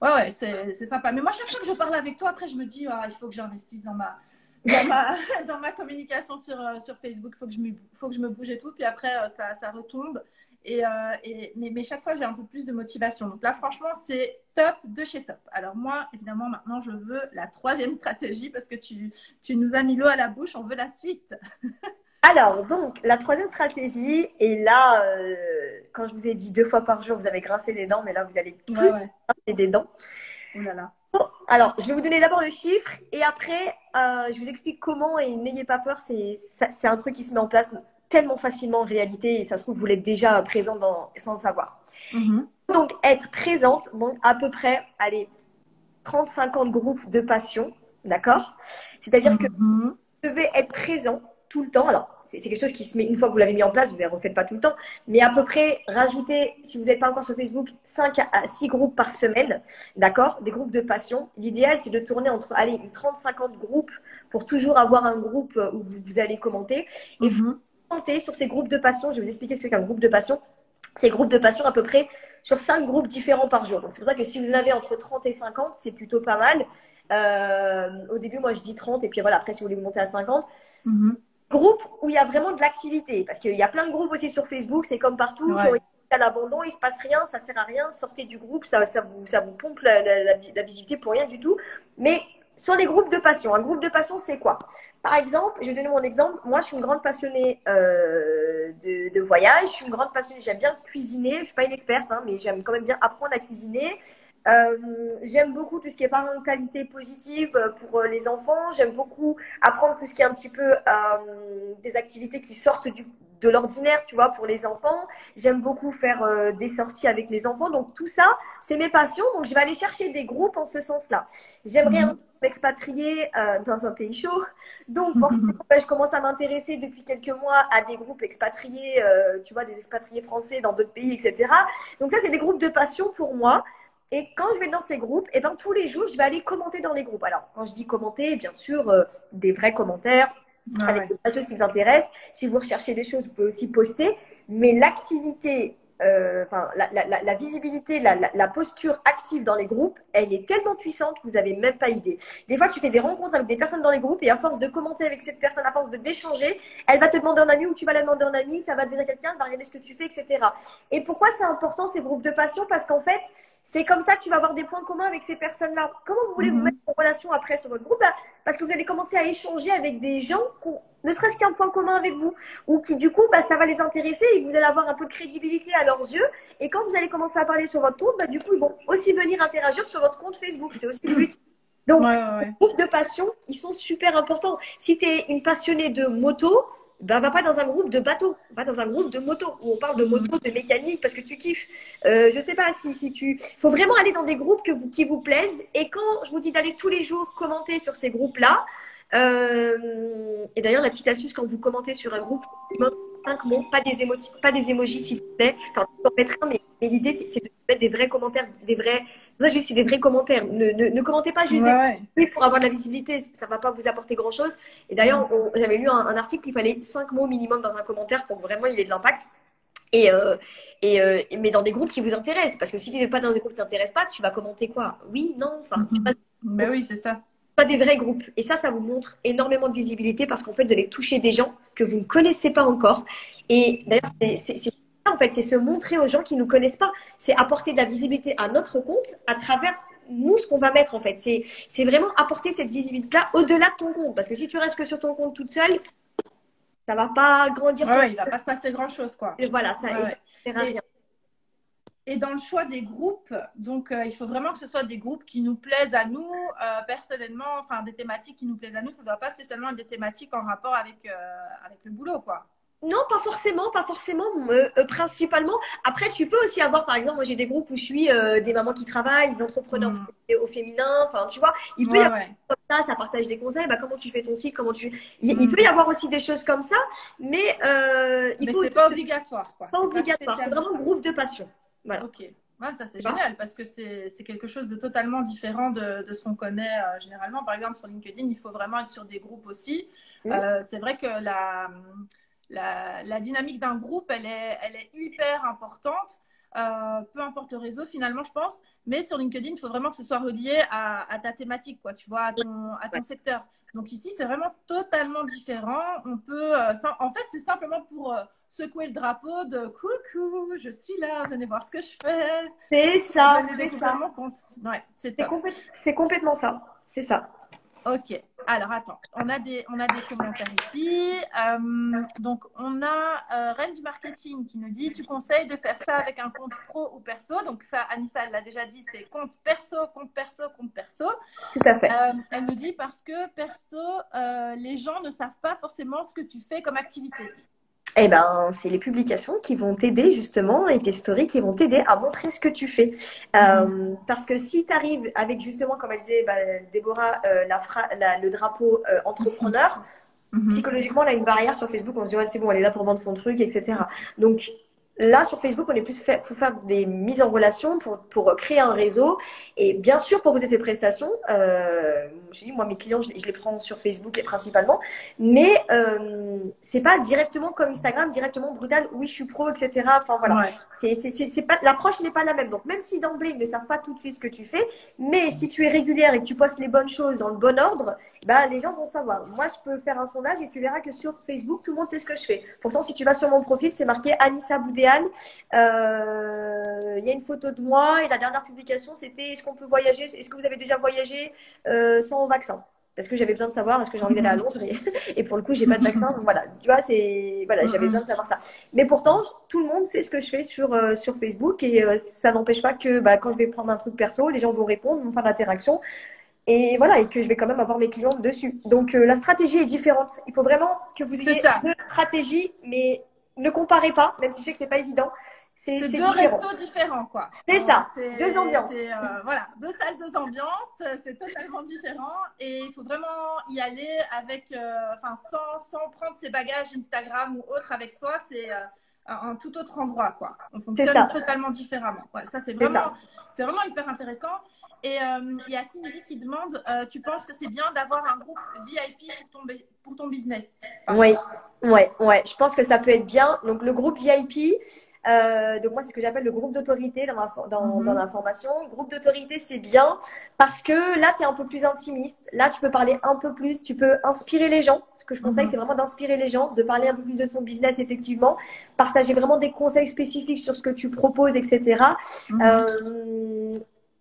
Ouais, ouais, c'est sympa. Mais moi, chaque fois que je parle avec toi, après, je me dis, ah, il faut que j'investisse dans ma communication sur Facebook. Faut que je me bouge et tout. Puis après, ça retombe. Mais chaque fois, j'ai un peu plus de motivation. Donc là, franchement, c'est top de chez top. Alors moi, évidemment, maintenant, je veux la troisième stratégie parce que tu nous as mis l'eau à la bouche. On veut la suite. Alors, donc, la troisième stratégie, et là, quand je vous ai dit 2 fois par jour, vous avez grincé les dents, mais là, vous allez Ouais, plus ouais. grincer des dents. Oh là là. Bon, alors, je vais vous donner d'abord le chiffre, et après, je vous explique comment, et n'ayez pas peur, c'est un truc qui se met en place tellement facilement en réalité, et ça se trouve, vous l'êtes déjà présent sans le savoir. Donc, être présente, donc à peu près, allez, 30-50 groupes de passion, d'accord? C'est-à-dire que vous devez être présent tout le temps. Alors, c'est quelque chose qui se met une fois que vous l'avez mis en place, vous ne le refaites pas tout le temps, mais à peu près rajouter, si vous n'êtes pas encore sur Facebook, 5 à 6 groupes par semaine, d'accord? Des groupes de passion. L'idéal, c'est de tourner entre, allez, 30-50 groupes pour toujours avoir un groupe où vous allez commenter. Et commenter sur ces groupes de passion. Je vais vous expliquer ce qu'est un groupe de passion. Ces groupes de passion à peu près sur 5 groupes différents par jour. Donc, c'est pour ça que si vous en avez entre 30 et 50, c'est plutôt pas mal. Au début, moi, je dis 30 et puis voilà, après, si vous voulez monter à 50. Groupe où il y a vraiment de l'activité. Parce qu'il y a plein de groupes aussi sur Facebook, c'est comme partout. Ouais. Quand il y a l'abandon, il ne se passe rien, ça ne sert à rien. Sortez du groupe, ça vous pompe la visibilité pour rien du tout. Mais sur les groupes de passion, un groupe de passion, c'est quoi? Par exemple, je vais donner mon exemple. Moi, je suis une grande passionnée de voyage. Je suis une grande passionnée. J'aime bien cuisiner. Je ne suis pas une experte, hein, mais j'aime quand même bien apprendre à cuisiner. J'aime beaucoup tout ce qui est parentalité positive pour les enfants. J'aime beaucoup apprendre tout ce qui est un petit peu des activités qui sortent de l'ordinaire, tu vois, pour les enfants. J'aime beaucoup faire des sorties avec les enfants. Donc, tout ça, c'est mes passions. Donc, je vais aller chercher des groupes en ce sens-là. J'aimerais m'expatrier dans un pays chaud. Donc, forcément, je commence à m'intéresser depuis quelques mois à des groupes expatriés, tu vois, des expatriés français dans d'autres pays, etc. Donc, ça, c'est des groupes de passion pour moi. Et quand je vais dans ces groupes, eh ben, tous les jours, je vais aller commenter dans les groupes. Alors, quand je dis commenter, bien sûr, des vrais commentaires, avec des choses qui vous intéressent. Si vous recherchez des choses, vous pouvez aussi poster. Mais l'activité, la visibilité, la posture active dans les groupes, elle est tellement puissante que vous n'avez même pas idée. Des fois, tu fais des rencontres avec des personnes dans les groupes et à force de commenter avec cette personne, à force d'échanger, elle va te demander un ami ou tu vas la demander un ami, ça va devenir quelqu'un, elle va regarder ce que tu fais, etc. Et pourquoi c'est important ces groupes de passion? Parce qu'en fait, c'est comme ça que tu vas avoir des points communs avec ces personnes-là. Comment vous voulez vous mettre en relation après sur votre groupe? Parce que vous allez commencer à échanger avec des gens qui ont ne serait-ce qu'un point commun avec vous, ou qui du coup, ça va les intéresser et vous allez avoir un peu de crédibilité à leurs yeux. Et quand vous allez commencer à parler sur votre compte, du coup, ils vont aussi venir interagir sur votre compte Facebook. C'est aussi le but. Donc, les groupes de passion, ils sont super importants. Si tu es une passionnée de moto, va pas dans un groupe de bateau, va dans un groupe de moto où on parle de moto, de mécanique parce que tu kiffes. Je sais pas si tu. Faut vraiment aller dans des groupes qui vous plaisent. Et quand je vous dis d'aller tous les jours commenter sur ces groupes-là, et d'ailleurs, la petite astuce quand vous commentez sur un groupe, 5 mots, pas des emojis s'il vous plaît. Enfin, tu peux en mettre un, mais l'idée c'est de mettre des vrais commentaires, des vrais. Ça, c'est des vrais commentaires. Ne commentez pas juste des pour avoir de la visibilité, ça va pas vous apporter grand chose. Et d'ailleurs, j'avais lu un article qu'il fallait 5 mots minimum dans un commentaire pour que vraiment il ait de l'impact. Mais dans des groupes qui vous intéressent. Parce que si tu n'es pas dans des groupes qui t'intéressent pas, tu vas commenter quoi? Oui, non, enfin, tu Mhm. Ben oui, c'est ça. pas des vrais groupes. Et ça vous montre énormément de visibilité parce qu'en fait, vous allez toucher des gens que vous ne connaissez pas encore. Et d'ailleurs, c'est ça, en fait, c'est se montrer aux gens qui ne nous connaissent pas. C'est apporter de la visibilité à notre compte à travers nous, ce qu'on va mettre, en fait. C'est vraiment apporter cette visibilité-là au-delà de ton compte. Parce que si tu restes que sur ton compte toute seule, ça va pas grandir Ouais, ton... ouais, il va pas se passer grand-chose, quoi. Et voilà, Ouais, et ça ouais. ne sert à rien. Et dans le choix des groupes, donc il faut vraiment que ce soit des groupes qui nous plaisent à nous, personnellement, enfin des thématiques qui nous plaisent à nous. Ça ne doit pas spécialement être des thématiques en rapport avec le boulot, quoi. Non, pas forcément, pas forcément, principalement. Après, tu peux aussi avoir, par exemple, moi j'ai des groupes où je suis des mamans qui travaillent, des entrepreneurs Hmm. au féminin, enfin, tu vois, il peut y Ouais, avoir ouais. comme ça partage des conseils, bah, comment tu fais ton site, comment tu... Il peut y Hmm. avoir aussi des choses comme ça, mais il Mais faut c'est aussi, pas obligatoire, quoi. pas C'est pas obligatoire, c'est spécialement vraiment ça. groupe de passion. Voilà. Ok. Ouais, ça c'est Tu vois. génial parce que c'est quelque chose de totalement différent de ce qu'on connaît généralement. Par exemple, sur LinkedIn, il faut vraiment être sur des groupes aussi. Hmm. C'est vrai que la dynamique d'un groupe, elle est hyper importante. Peu importe le réseau finalement, je pense. Mais sur LinkedIn, il faut vraiment que ce soit relié à ta thématique, quoi, tu vois, à Ouais. ton secteur. Donc ici, c'est vraiment totalement différent. On peut, en fait, c'est simplement pour secouer le drapeau de coucou, je suis là, venez voir ce que je fais C'est et ça, venez c'est découvrir ça. mon compte. Ouais, c'est top. C'est complètement ça. C'est ça. Ok, alors attends, on a des commentaires ici. Donc, on a Reine du Marketing qui nous dit, tu conseilles de faire ça avec un compte pro ou perso. Donc ça, Anissa, elle l'a déjà dit, c'est compte perso, compte perso, compte perso. Tout à fait. Elle nous dit parce que perso, les gens ne savent pas forcément ce que tu fais comme activité. Eh ben, c'est les publications qui vont t'aider justement et tes stories qui vont t'aider à montrer ce que tu fais. Mhm. Parce que si tu arrives avec justement, comme elle disait bah, Déborah, le drapeau entrepreneur, Mhm. psychologiquement, on a une barrière sur Facebook. On se dit, ouais, c'est bon, elle est là pour vendre son truc, etc. Donc, là, sur Facebook, on est plus fait pour faire des mises en relation, pour créer un réseau et bien sûr proposer ses prestations. Je dis, moi, mes clients, je les prends sur Facebook principalement, mais c'est pas directement comme Instagram, directement brutal. Oui, je suis pro, etc. Enfin, voilà. Ouais. C'est pas, l'approche n'est pas la même. Donc, même si d'emblée, ils ne savent pas tout de suite ce que tu fais, mais si tu es régulière et que tu postes les bonnes choses dans le bon ordre, bah, les gens vont savoir. Moi, je peux faire un sondage et tu verras que sur Facebook, tout le monde sait ce que je fais. Pourtant, si tu vas sur mon profil, c'est marqué Anissa Boudéane. Il y a une photo de moi et la dernière publication, c'était est-ce qu'on peut voyager? Est-ce que vous avez déjà voyagé sans vaccin? Parce que j'avais besoin de savoir, est-ce que j'ai envie d'aller à Mhm. Londres et pour le coup, j'ai pas de vaccin. Donc voilà, tu vois, voilà, j'avais besoin Mhm. de savoir ça. Mais pourtant, tout le monde sait ce que je fais sur Facebook et ça n'empêche pas que bah, quand je vais prendre un truc perso, les gens vont répondre, vont faire de l'interaction et voilà, et que je vais quand même avoir mes clients dessus. Donc la stratégie est différente. Il faut vraiment que vous C'est ayez ça. deux stratégies, mais ne comparez pas, même si je sais que c'est pas évident. C'est C'est deux différent. restos différents, quoi. C'est ça, deux ambiances. Voilà, deux salles, deux ambiances, c'est totalement différent et il faut vraiment y aller avec, enfin, sans prendre ses bagages Instagram ou autre avec soi, c'est un tout autre endroit, quoi. On C'est fonctionne ça, totalement différemment. Ouais, ça, c'est ça. c'est vraiment hyper intéressant. Et il y a Cindy qui demande, tu penses que c'est bien d'avoir un groupe VIP pour ton business, par Oui, exemple? ouais. Je pense que ça peut être bien. Donc, le groupe VIP, donc moi, c'est ce que j'appelle le groupe d'autorité dans la Mhm. formation. Le groupe d'autorité, c'est bien parce que là, tu es un peu plus intimiste. Là, tu peux parler un peu plus. Tu peux inspirer les gens. Ce que je conseille, c'est Mhm. vraiment d'inspirer les gens, de parler un peu plus de son business, effectivement. Partager vraiment des conseils spécifiques sur ce que tu proposes, etc. Mhm. Euh,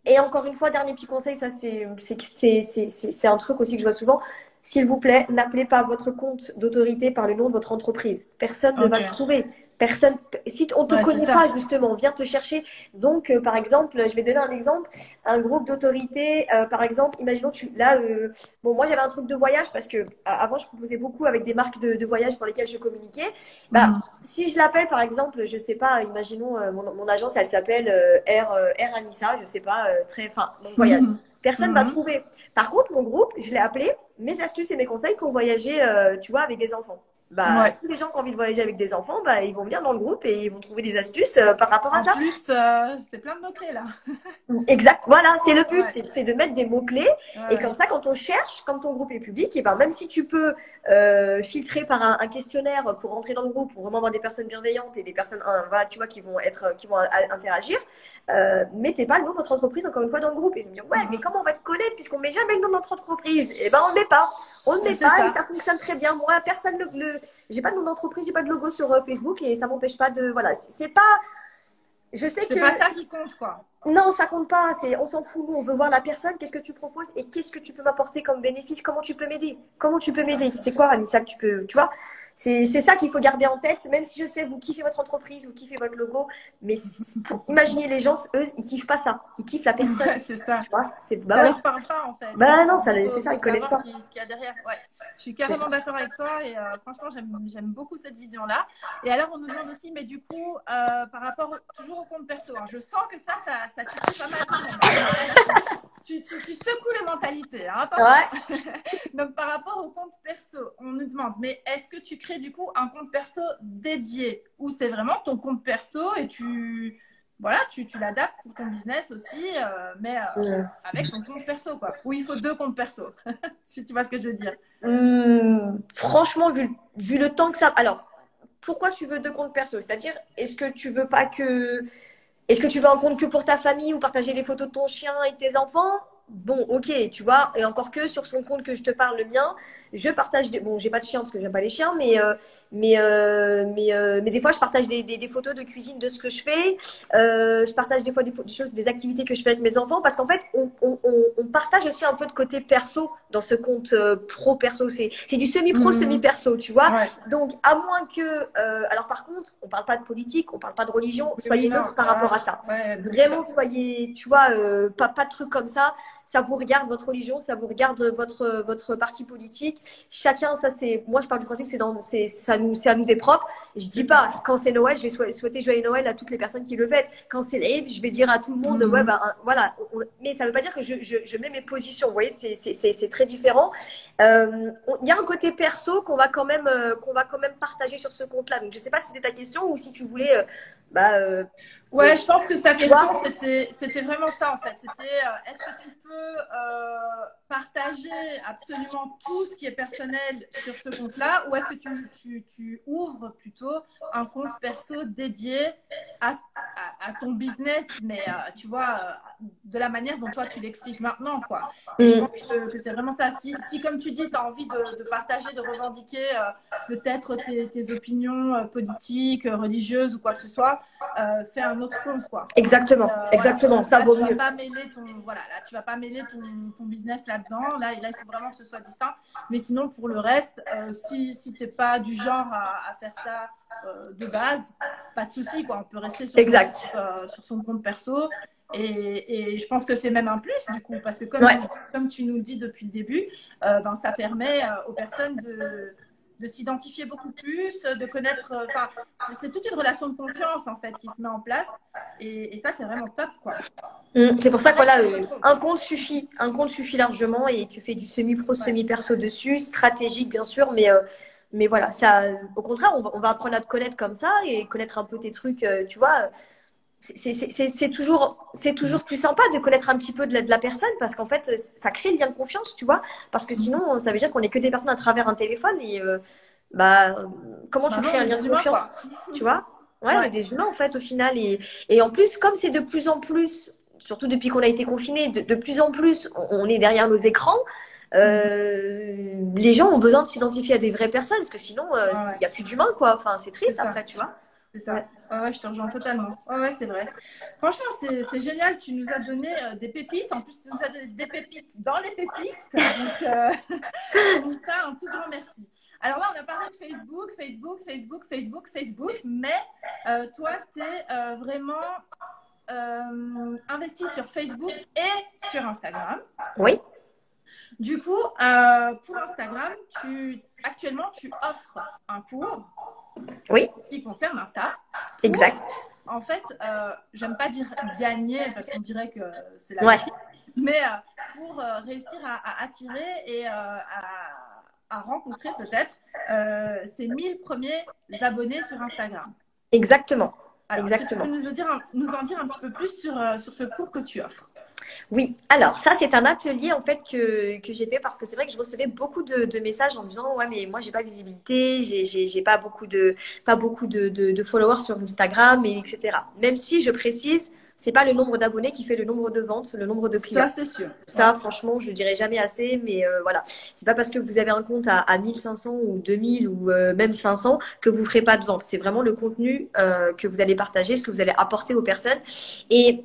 et encore une fois, dernier petit conseil, ça, c'est un truc aussi que je vois souvent. S'il vous plaît, n'appelez pas votre compte d'autorité par le nom de votre entreprise. Personne ne va le Ok. trouver. Personne, si on ne te Ouais, c'est connaît pas, ça. justement, on vient te chercher. Donc, par exemple, je vais donner un exemple. Un groupe d'autorité, par exemple, imaginons, bon, moi, j'avais un truc de voyage parce que avant, je proposais beaucoup avec des marques de voyage pour lesquelles je communiquais. Bah, Mhm. si je l'appelle, par exemple, je sais pas, imaginons, mon agence, elle s'appelle Air Anissa, je sais pas, enfin, mon voyage. Mhm. Personne va Mhm. trouver. Par contre, mon groupe, je l'ai appelé mes astuces et mes conseils pour voyager, tu vois, avec des enfants. bah, Ouais. tous les gens qui ont envie de voyager avec des enfants, bah, ils vont venir dans le groupe et ils vont trouver des astuces par rapport à En ça. plus, c'est plein de mots-clés là. Exact, voilà, c'est le but, Ouais, c'est de mettre des mots-clés ouais, et comme ouais. ça, quand on cherche, quand ton groupe est public, et ben même si tu peux filtrer par un questionnaire pour rentrer dans le groupe, pour vraiment avoir des personnes bienveillantes et des personnes, voilà, tu vois, qui vont interagir, mettez pas le nom de votre entreprise encore une fois dans le groupe. Et je me dis, ouais, mais Mhm. comment on va te connaître puisqu'on met jamais le nom de notre entreprise? Et ben on le met C'est pas et ça. ça fonctionne très bien. Moi, personne j'ai pas de nom d'entreprise, j'ai pas de logo sur Facebook et ça m'empêche pas de, voilà, c'est pas, je sais C'est que pas ça qui compte, quoi. non, ça compte pas. On s'en fout. Nous, on veut voir la personne. Qu'est-ce que tu proposes et qu'est-ce que tu peux m'apporter comme bénéfice? Comment tu peux m'aider? Comment tu peux C'est ça. m'aider? C'est quoi, Anissa, que tu peux, tu vois? C'est ça qu'il faut garder en tête. Même si je sais, vous kiffez votre entreprise, vous kiffez votre logo, mais pour imaginer les gens, eux, ils kiffent pas ça. Ils kiffent la personne. Ouais, c'est ça. Tu vois? C'est bah Ça ouais. leur parle pas en fait. Bah non, Il c'est ça. faut Ils connaissent savoir pas. ce qu'il y a derrière. Ouais. Je suis C'est carrément ça. d'accord avec toi et franchement, j'aime beaucoup cette vision-là. Et alors, on nous demande aussi, mais du coup, par rapport toujours au compte perso, hein, je sens que ça titille pas mal tout le monde, hein. Tu secoues les mentalités, hein, attention. Ouais. Donc, par rapport au compte perso, on nous demande, mais est-ce que tu crées du coup un compte perso dédié ou c'est vraiment ton compte perso et voilà, tu l'adaptes pour ton business aussi, mais avec ton compte perso, quoi. Ou il faut deux comptes perso, si tu vois ce que je veux dire. Franchement, vu le temps que ça. Alors, pourquoi tu veux deux comptes perso? C'est-à-dire, est-ce que tu veux un compte que pour ta famille ou partager les photos de ton chien et de tes enfants? Bon, ok, tu vois, et encore que sur son compte que je te parle, le mien, je partage des. Bon, j'ai pas de chien parce que j'aime pas les chiens, mais des fois, je partage des photos de cuisine de ce que je fais. Je partage des fois des choses, des activités que je fais avec mes enfants parce qu'en fait, on partage aussi un peu de côté perso dans ce compte pro-perso. C'est du semi-pro, Mmh. semi-perso, tu vois. Ouais. Donc, à moins que. Alors, par contre, on parle pas de politique, on parle pas de religion, Oui, soyez non, neutre par rapport ça, à ça. ouais, c'est sûr. Vraiment, soyez, tu vois, pas de trucs comme ça. Ça vous regarde votre religion, ça vous regarde votre parti politique. Chacun, ça c'est. Moi, je parle du principe, ça nous est propre. Je C'est dis ça. pas, quand c'est Noël, je vais souhaiter joyeux Noël à toutes les personnes qui le fêtent. Quand c'est l'Aïd, je vais dire à tout le monde, ouais, Mmh. ben voilà. Mais ça veut pas dire que je mets mes positions. Vous voyez, c'est très différent. Il y a un côté perso qu'on va quand même partager sur ce compte-là. Donc, je sais pas si c'était ta question ou si tu voulais, bah, Ouais, je pense que sa tu question, vois. c'était vraiment ça, en fait. C'était, est-ce que tu peux partager absolument tout ce qui est personnel sur ce compte-là ou est-ce que tu ouvres plutôt un compte perso dédié à ton business, mais tu vois, de la manière dont toi tu l'expliques maintenant, quoi. Et je pense que c'est vraiment ça. Si, comme tu dis, tu as envie de partager, de revendiquer peut-être tes opinions politiques, religieuses ou quoi que ce soit, fais un autre compte, quoi. Exactement, Voilà. exactement. Ça Là, vaut tu vas mieux. pas mêler tu vas pas mêler ton business là-dedans. Là, il faut vraiment que ce soit distinct. Mais sinon, pour le reste, si t'es pas du genre à faire ça de base, pas de souci, quoi. On peut rester Exact. sur son compte perso. Et je pense que c'est même un plus, du coup, parce que Ouais. comme tu nous dis depuis le début, ben, ça permet aux personnes de s'identifier beaucoup plus, de connaître. Enfin, c'est toute une relation de confiance, en fait, qui se met en place. Et ça, c'est vraiment top, quoi. C'est pour ça que Après, voilà, si je me trompe. un compte suffit largement et tu fais du semi-pro, Ouais. semi-perso dessus, stratégique bien sûr, mais voilà, ça, au contraire, on va apprendre à te connaître comme ça et connaître un peu tes trucs, tu vois. C'est toujours plus sympa de connaître un petit peu de la personne parce qu'en fait, ça crée le lien de confiance, tu vois. Parce que sinon, ça veut dire qu'on est que des personnes à travers un téléphone et bah, comment tu Bah non, crées on un est lien des de humains, quoi. confiance, tu vois? Ouais, on est Ouais. des humains en fait au final et en plus, comme c'est de plus en plus, surtout depuis qu'on a été confinés, de plus en plus, on est derrière nos écrans. Les gens ont besoin de s'identifier à des vraies personnes parce que sinon, Ouais, il ouais. n'y a plus d'humains quoi. Enfin, c'est C'est triste ça. après, tu vois. C'est Ouais. ça. Ouais, ouais, je te rejoins totalement. Ouais, ouais, c'est vrai. Franchement, c'est génial. Tu nous as donné des pépites. En plus, tu nous as donné des pépites dans les pépites. Donc, pour ça, un tout grand merci. Alors là, on a parlé de Facebook, mais toi, tu es vraiment investi sur Facebook et sur Instagram. Oui. Du coup, pour Instagram, actuellement, tu offres un cours Oui, qui concerne Insta pour, exact. en fait, j'aime pas dire gagner parce qu'on dirait que c'est la Ouais. loterie, mais pour réussir à attirer et à rencontrer peut-être ces 1000 premiers abonnés sur Instagram. Exactement. Alors, est-ce que tu peux Exactement. nous en dire un petit peu plus sur ce cours que tu offres? Oui, alors ça c'est un atelier en fait que j'ai fait parce que c'est vrai que je recevais beaucoup de messages en me disant ouais mais moi j'ai pas visibilité, j'ai pas beaucoup de followers sur Instagram et etc. Même si je précise, c'est pas le nombre d'abonnés qui fait le nombre de ventes, le nombre de Ça, clients. c'est sûr. Ça, franchement, je dirais jamais assez, mais voilà. C'est pas parce que vous avez un compte à 1500 ou 2000 ou même 500 que vous ferez pas de vente. C'est vraiment le contenu que vous allez partager, ce que vous allez apporter aux personnes. Et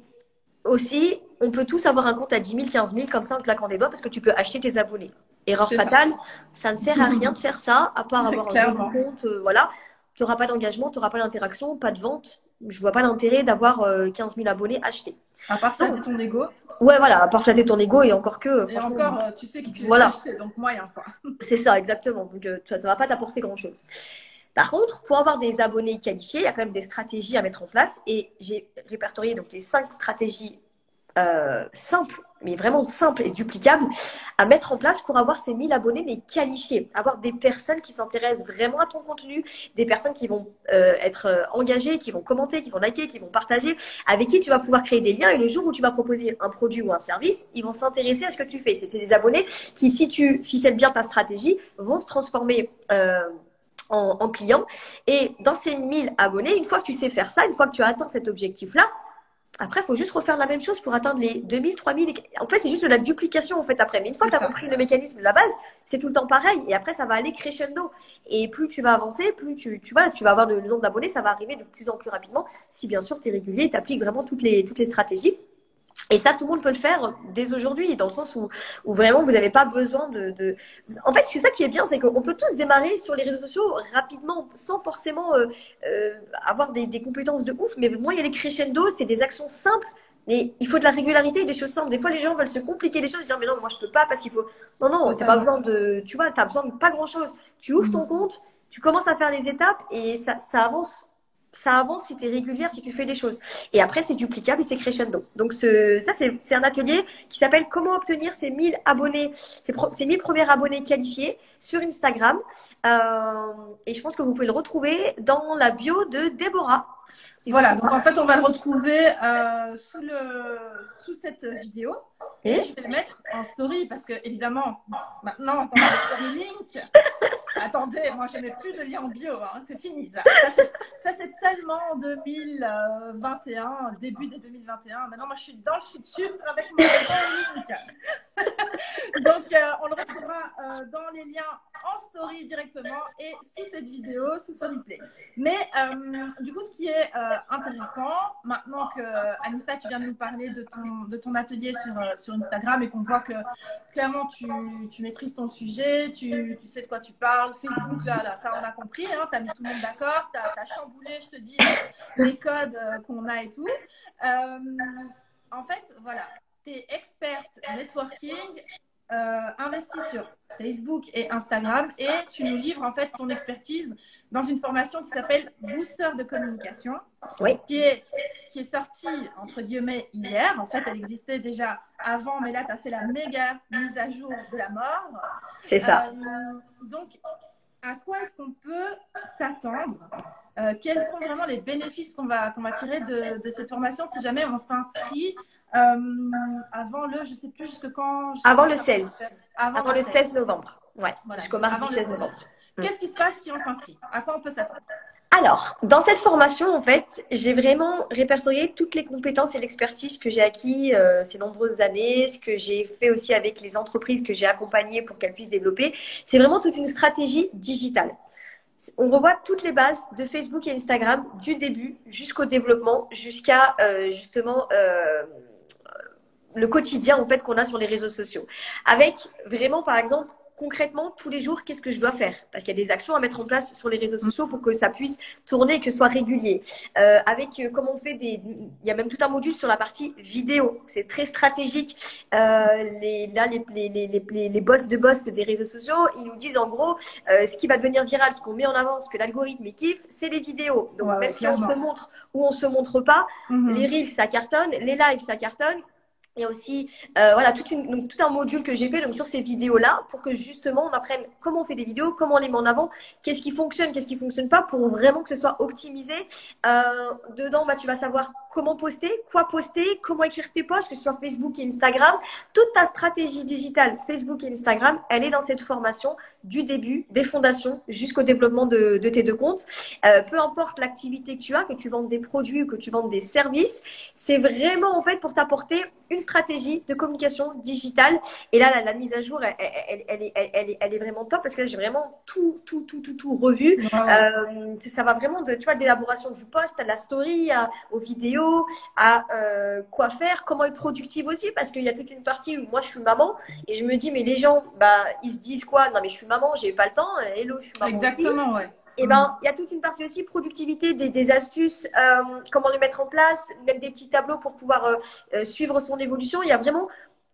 aussi, on peut tous avoir un compte à 10 000, 15 000 comme ça en claquant des doigts parce que tu peux acheter tes abonnés. Erreur C'est ça. fatale, ça ne sert à rien de faire ça à part avoir un gros Clairement. compte. Voilà, tu n'auras pas d'engagement, tu n'auras pas d'interaction, pas de vente. Je vois pas l'intérêt d'avoir 15 000 abonnés achetés. À part flatter Donc, ton ego. ouais, voilà, à part flatter ton ego et encore que, Et franchement, encore, tu sais que tu les as voilà, achetés, donc moyen, quoi. c'est ça, exactement. Donc, ça ne va pas t'apporter grand-chose. Par contre, pour avoir des abonnés qualifiés, il y a quand même des stratégies à mettre en place et j'ai répertorié donc les 5 stratégies simple, mais vraiment simple et duplicable à mettre en place pour avoir ces 1000 abonnés, mais qualifiés. Avoir des personnes qui s'intéressent vraiment à ton contenu, des personnes qui vont être engagées, qui vont commenter, qui vont liker, qui vont partager, avec qui tu vas pouvoir créer des liens. Et le jour où tu vas proposer un produit ou un service, ils vont s'intéresser à ce que tu fais. C'est des abonnés qui, si tu ficelles bien ta stratégie, vont se transformer en clients. Et dans ces 1000 abonnés, une fois que tu sais faire ça, une fois que tu as atteint cet objectif-là, après, il faut juste refaire la même chose pour atteindre les 2000, 3000. En fait, c'est juste de la duplication, en fait, après. Mais une fois que tu as compris le mécanisme de la base, c'est tout le temps pareil. Et après, ça va aller crescendo. Et plus tu vas avancer, plus tu vas avoir le nombre d'abonnés, ça va arriver de plus en plus rapidement. Si bien sûr, tu es régulier et tu appliques vraiment toutes les stratégies. Et ça, tout le monde peut le faire dès aujourd'hui, dans le sens où vraiment, vous n'avez pas besoin En fait, c'est ça qui est bien, c'est qu'on peut tous démarrer sur les réseaux sociaux rapidement, sans forcément avoir des compétences de ouf. Mais moi, il y a les crescendo, c'est des actions simples. Et il faut de la régularité et des choses simples. Des fois, les gens veulent se compliquer les choses, se dire, mais non, moi, je peux pas parce qu'il faut. Non, non, t'as pas besoin de. Tu vois, t'as besoin de pas grand-chose. Tu ouvres ton compte, tu commences à faire les étapes et ça avance. Ça avance si tu es régulière, si tu fais les choses. Et après, c'est duplicable et c'est crescendo. Donc, ça, c'est un atelier qui s'appelle Comment obtenir ces 1000 abonnés, ces 1000 premiers abonnés qualifiés sur Instagram. Et je pense que vous pouvez le retrouver dans la bio de Déborah. Voilà, donc en fait, on va le retrouver sous cette vidéo. Et je vais le mettre en story parce que, évidemment, maintenant, quand on a le story link, attendez, moi, je mets plus de lien en bio, hein, c'est fini ça. Ça, c'est tellement 2021, début de 2021. Maintenant, moi, je suis dans le futur avec mon story link. Donc, on le retrouvera dans les liens en story directement et si cette vidéo sous son replay. Mais du coup, ce qui est intéressant, maintenant que Anissa, tu viens de nous parler de ton atelier sur Instagram et qu'on voit que clairement tu maîtrises ton sujet, tu sais de quoi tu parles. Facebook, là ça on a compris, hein, tu as mis tout le monde d'accord, tu as chamboulé, je te dis, les codes qu'on a et tout. En fait, voilà, tu es experte networking. Investis sur Facebook et Instagram et tu nous livres en fait ton expertise dans une formation qui s'appelle Booster de communication, oui. qui est sortie entre guillemets hier. En fait, elle existait déjà avant, mais là, tu as fait la méga mise à jour de la mort. C'est ça. Donc, à quoi est-ce qu'on peut s'attendre? Quels sont vraiment les bénéfices qu'on va tirer de cette formation si jamais on s'inscrit avant le, je sais plus jusque quand. Avant le 16. Avant le 16 novembre. Ouais, voilà, jusqu'au mardi 16 novembre. Qu'est-ce qui se passe si on s'inscrit? À quoi on peut s'attendre? Alors, dans cette formation, en fait, j'ai vraiment répertorié toutes les compétences et l'expertise que j'ai acquis ces nombreuses années, ce que j'ai fait aussi avec les entreprises que j'ai accompagnées pour qu'elles puissent développer. C'est vraiment toute une stratégie digitale. On revoit toutes les bases de Facebook et Instagram du début jusqu'au développement, jusqu'à justement le quotidien en fait qu'on a sur les réseaux sociaux. Avec vraiment, par exemple, concrètement, tous les jours, qu'est-ce que je dois faire? Parce qu'il y a des actions à mettre en place sur les réseaux sociaux pour que ça puisse tourner et que ce soit régulier. Comment on fait il y a même tout un module sur la partie vidéo. C'est très stratégique. Les boss des réseaux sociaux, ils nous disent en gros, ce qui va devenir viral, ce qu'on met en avant, ce que l'algorithme kiffe, c'est les vidéos. Donc, même si on se montre ou on se montre pas, les reels, ça cartonne, les lives, ça cartonne. Il y a aussi voilà, donc, tout un module que j'ai fait donc, sur ces vidéos-là pour que justement on apprenne comment on fait des vidéos, comment on les met en avant, qu'est-ce qui fonctionne, qu'est-ce qui fonctionne pas pour vraiment que ce soit optimisé. Dedans, bah, tu vas savoir comment poster, comment écrire tes posts, que ce soit Facebook et Instagram. Toute ta stratégie digitale Facebook et Instagram, elle est dans cette formation du début, des fondations jusqu'au développement de tes deux comptes. Peu importe l'activité que tu as, que tu vendes des produits ou que tu vendes des services, c'est vraiment en fait pour t'apporter une stratégie de communication digitale. Et là, la mise à jour, elle est vraiment top parce que là, j'ai vraiment tout revu. Wow. Ça va vraiment tu vois, d'élaboration du post, à la story, aux vidéos, à quoi faire, comment être productive aussi parce qu'il y a toute une partie où moi, je suis maman et je me dis, mais les gens, bah, ils se disent quoi? Non, mais je suis maman, j'ai pas le temps. Hello, je suis maman aussi. Exactement, ouais. Et ben, il y a toute une partie aussi productivité, des astuces, comment le mettre en place, même des petits tableaux pour pouvoir suivre son évolution. Il y a vraiment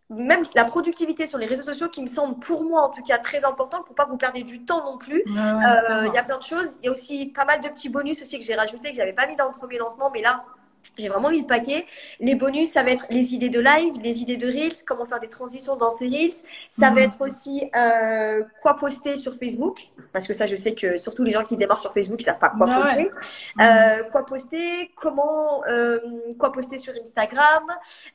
même la productivité sur les réseaux sociaux qui me semble pour moi en tout cas très importante pour pas que vous perdez du temps non plus. Ouais, ouais, Il y a clairement. plein de choses. Il y a aussi pas mal de petits bonus aussi que j'ai rajouté que j'avais pas mis dans le premier lancement, mais là j'ai vraiment mis le paquet. Les bonus, ça va être les idées de live, les idées de reels, comment faire des transitions dans ces reels. Ça va Mhm. être aussi quoi poster sur Facebook, parce que ça, je sais que surtout les gens qui démarrent sur Facebook, ils savent pas quoi Ouais, ouais. poster. Mhm. Quoi poster, quoi poster sur Instagram.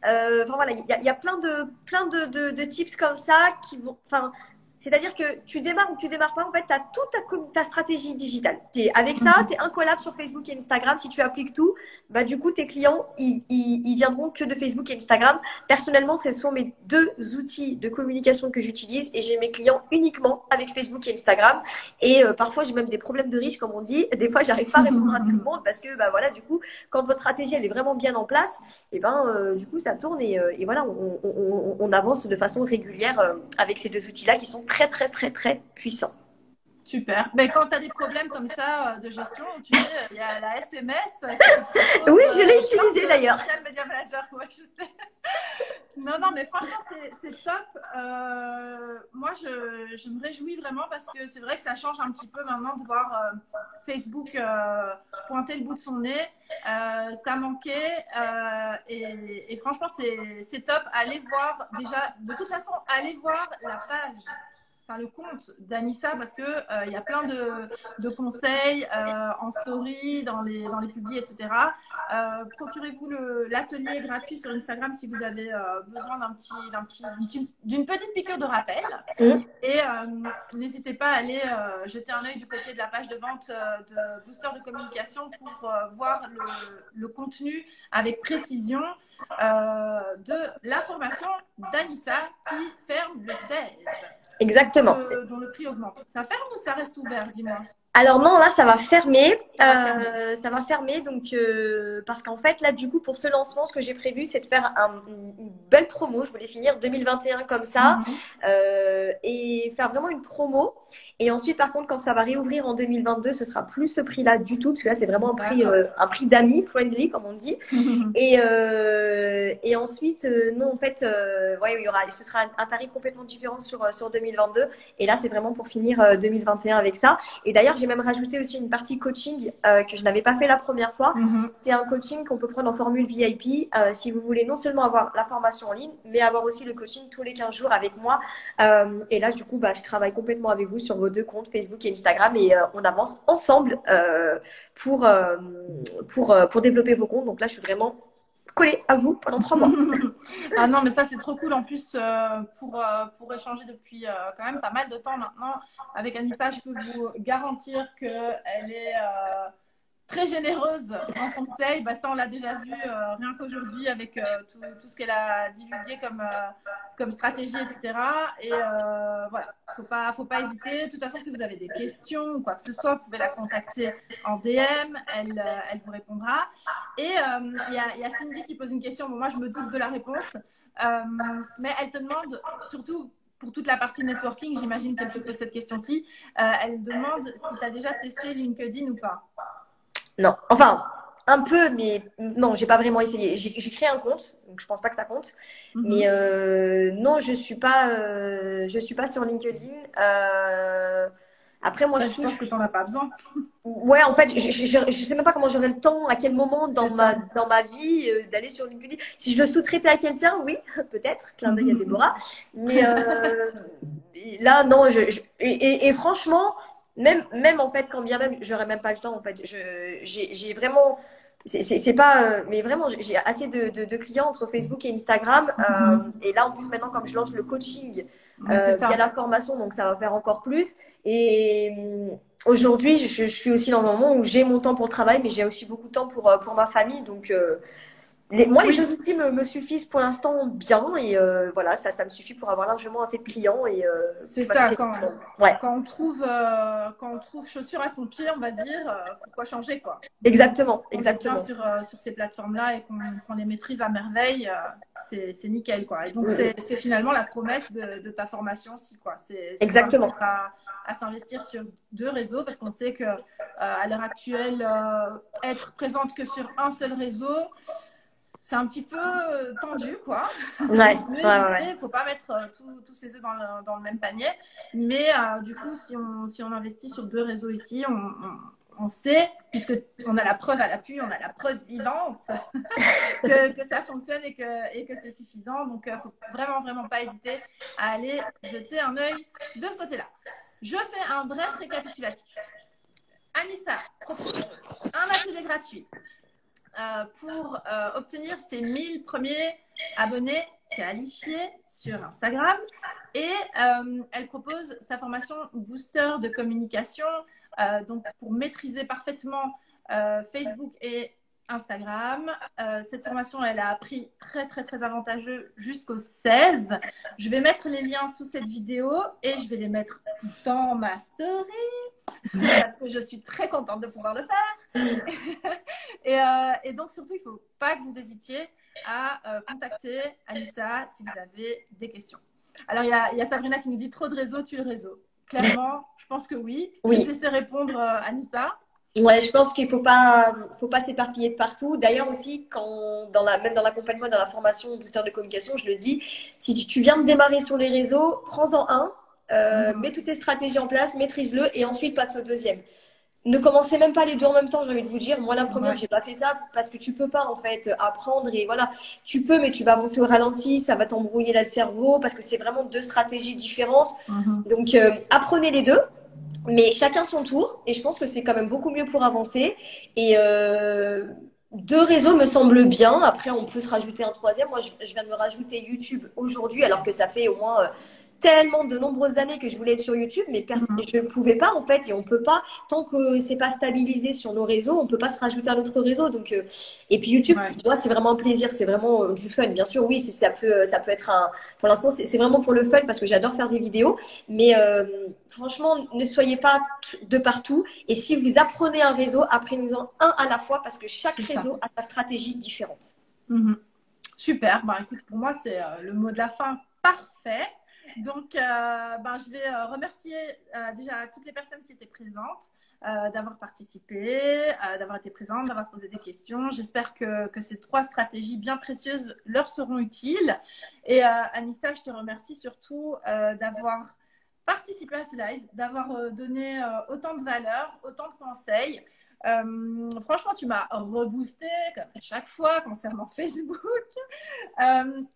Enfin voilà, il y a plein de tips comme ça qui vont. Enfin, c'est-à-dire que tu démarres ou tu démarres pas, en fait, tu as toute ta stratégie digitale. Avec ça, Mhm. tu es incollable sur Facebook et Instagram. Si tu appliques tout, bah, du coup, tes clients, ils viendront que de Facebook et Instagram. Personnellement, ce sont mes deux outils de communication que j'utilise et j'ai mes clients uniquement avec Facebook et Instagram. Et parfois, j'ai même des problèmes de riches, comme on dit. Des fois, j'arrive pas à répondre à tout le monde parce que, bah, voilà, du coup, quand votre stratégie, elle est vraiment bien en place, et ben, du coup, ça tourne et voilà, on avance de façon régulière avec ces deux outils-là qui sont très puissants. Super. Mais quand tu as des problèmes comme ça de gestion, tu sais, il y a la SMS qui te propose Oui, je l'ai plein utilisé de d'ailleurs. social media manager. Ouais, je sais. Non, non, mais franchement, c'est top. Moi, je me réjouis vraiment parce que c'est vrai que ça change un petit peu maintenant de voir Facebook pointer le bout de son nez. Ça manquait et franchement, c'est top. Allez voir déjà, de toute façon, allez voir la page. Enfin, le compte d'Anissa parce que il y a plein de conseils en story, dans les publis, etc. Procurez-vous l'atelier gratuit sur Instagram si vous avez besoin d'une petite piqûre de rappel. Mmh. Et n'hésitez pas à aller jeter un œil du côté de la page de vente de Booster de communication pour voir le contenu avec précision de la formation d'Anissa qui ferme le 16 et Exactement. dont le prix augmente. Ça ferme ou ça reste ouvert, dis-moi? Alors non, là, ça va fermer. Ça va fermer. Ça va fermer, donc parce qu'en fait, là, du coup, pour ce lancement, ce que j'ai prévu, c'est de faire une belle promo. Je voulais finir 2021 comme ça et faire vraiment une promo. Et ensuite, par contre, quand ça va réouvrir en 2022, ce sera plus ce prix-là du tout, parce que là, c'est vraiment D'accord. un prix d'amis, friendly, comme on dit. Et ensuite, non, en fait, ouais, ce sera un tarif complètement différent sur 2022. Et là, c'est vraiment pour finir 2021 avec ça. Et d'ailleurs, j'ai même rajouté aussi une partie coaching que je n'avais pas fait la première fois. C'est un coaching qu'on peut prendre en formule VIP si vous voulez non seulement avoir la formation en ligne, mais avoir aussi le coaching tous les 15 jours avec moi. Et là, du coup, bah, je travaille complètement avec vous sur vos deux comptes, Facebook et Instagram, et on avance ensemble pour développer vos comptes. Donc là, je suis vraiment collée à vous pendant 3 mois. Ah non, mais ça, c'est trop cool. En plus, pour échanger depuis quand même pas mal de temps maintenant avec Anissa, je peux vous garantir qu'elle est très généreuse en conseils. Bah, ça, on l'a déjà vu rien qu'aujourd'hui avec tout ce qu'elle a divulgué comme stratégie, etc. Et voilà, faut pas hésiter. De toute façon, si vous avez des questions ou quoi que ce soit, vous pouvez la contacter en DM. Elle vous répondra. Et il y a Cindy qui pose une question. Bon, moi, je me doute de la réponse. Mais elle te demande, surtout pour toute la partie networking, j'imagine qu'elle te pose cette question-ci. Elle demande si tu as déjà testé LinkedIn ou pas. Non, enfin, un peu, mais non, j'ai pas vraiment essayé. J'ai créé un compte, donc je pense pas que ça compte. Mais non, je suis pas sur LinkedIn. Après, moi, Je pense que tu n'en as pas besoin. Ouais, en fait, je sais même pas comment j'aurai le temps, à quel moment dans ma vie d'aller sur LinkedIn. Si je le sous-traitais à quelqu'un, oui, peut-être, clin d'œil à Déborah. Mais là, non, et franchement, même en fait, quand bien même, j'aurais même pas le temps, en fait. J'ai vraiment, c'est pas, mais vraiment, j'ai assez de clients entre Facebook et Instagram. Et là, en plus, maintenant, comme je lance le coaching via la formation, donc ça va faire encore plus. Et aujourd'hui, je suis aussi dans un moment où j'ai mon temps pour le travail, mais j'ai aussi beaucoup de temps pour ma famille. Donc, moi, les deux outils me suffisent pour l'instant bien. Et voilà, ça me suffit pour avoir largement assez de clients. Et c'est ça, quand on trouve chaussure à son pied, on va dire, pourquoi changer, quoi. Exactement, on exactement. est bien sur ces plateformes-là et qu'on les maîtrise à merveille, c'est nickel, quoi. Et donc, c'est finalement la promesse de ta formation aussi, quoi. C'est exactement. À s'investir sur 2 réseaux parce qu'on sait que à l'heure actuelle, être présente que sur un seul réseau, c'est un petit peu tendu, quoi. Ouais, il ne faut pas mettre tous ses œufs dans le même panier. Mais du coup, si on investit sur 2 réseaux ici, on sait, puisqu'on a la preuve à l'appui, on a la preuve vivante que ça fonctionne et que c'est suffisant. Donc, il ne faut vraiment, vraiment pas hésiter à aller jeter un œil de ce côté-là. Je fais un bref récapitulatif. Anissa propose un atelier gratuit pour obtenir ses 1000 premiers abonnés qualifiés sur Instagram. Et elle propose sa formation Booster de communication, donc pour maîtriser parfaitement Facebook et Instagram. Cette formation, elle a un prix très, très, très avantageux jusqu'au 16. Je vais mettre les liens sous cette vidéo et je vais les mettre dans ma story parce que je suis très contente de pouvoir le faire. et donc, surtout, il ne faut pas que vous hésitiez à contacter Anissa si vous avez des questions. Alors, il y a Sabrina qui nous dit trop de réseaux, tue le réseau. Clairement, je pense que oui. Je vais te laisser répondre, Anissa. Ouais, je pense qu'il faut pas s'éparpiller de partout. D'ailleurs aussi, même dans l'accompagnement, dans la formation booster de communication, je le dis, si tu viens de démarrer sur les réseaux, prends-en un, mets toutes tes stratégies en place, maîtrise-le et ensuite passe au deuxième. Ne commencez même pas les 2 en même temps, j'ai envie de vous dire. Moi, la première, j'ai pas fait ça parce que tu peux pas, en fait, apprendre et voilà. Tu peux, mais tu vas avancer au ralenti, ça va t'embrouiller là le cerveau parce que c'est vraiment 2 stratégies différentes. Donc, apprenez les 2. Mais chacun son tour, et je pense que c'est quand même beaucoup mieux pour avancer. Et 2 réseaux me semblent bien. Après, on peut se rajouter un 3e. Moi, je viens de me rajouter YouTube aujourd'hui, alors que ça fait au moins tellement de nombreuses années que je voulais être sur YouTube, mais je ne pouvais pas en fait, et on peut pas, tant que c'est pas stabilisé sur nos réseaux, on peut pas se rajouter un autre réseau. Donc, et puis YouTube, moi, c'est vraiment un plaisir, c'est vraiment du fun. Bien sûr, oui, ça peut être pour l'instant, c'est vraiment pour le fun parce que j'adore faire des vidéos, mais franchement, ne soyez pas de partout. Et si vous apprenez un réseau, apprenez-en un à la fois parce que chaque réseau a sa stratégie différente. Super. Bah, écoute, pour moi, c'est le mot de la fin parfait. Donc, je vais remercier déjà toutes les personnes qui étaient présentes d'avoir participé, d'avoir été présentes, d'avoir posé des questions. J'espère que ces 3 stratégies bien précieuses leur seront utiles. Et Anissa, je te remercie surtout d'avoir participé à ce live, d'avoir donné autant de valeur, autant de conseils. Franchement, tu m'as reboosté comme à chaque fois concernant Facebook.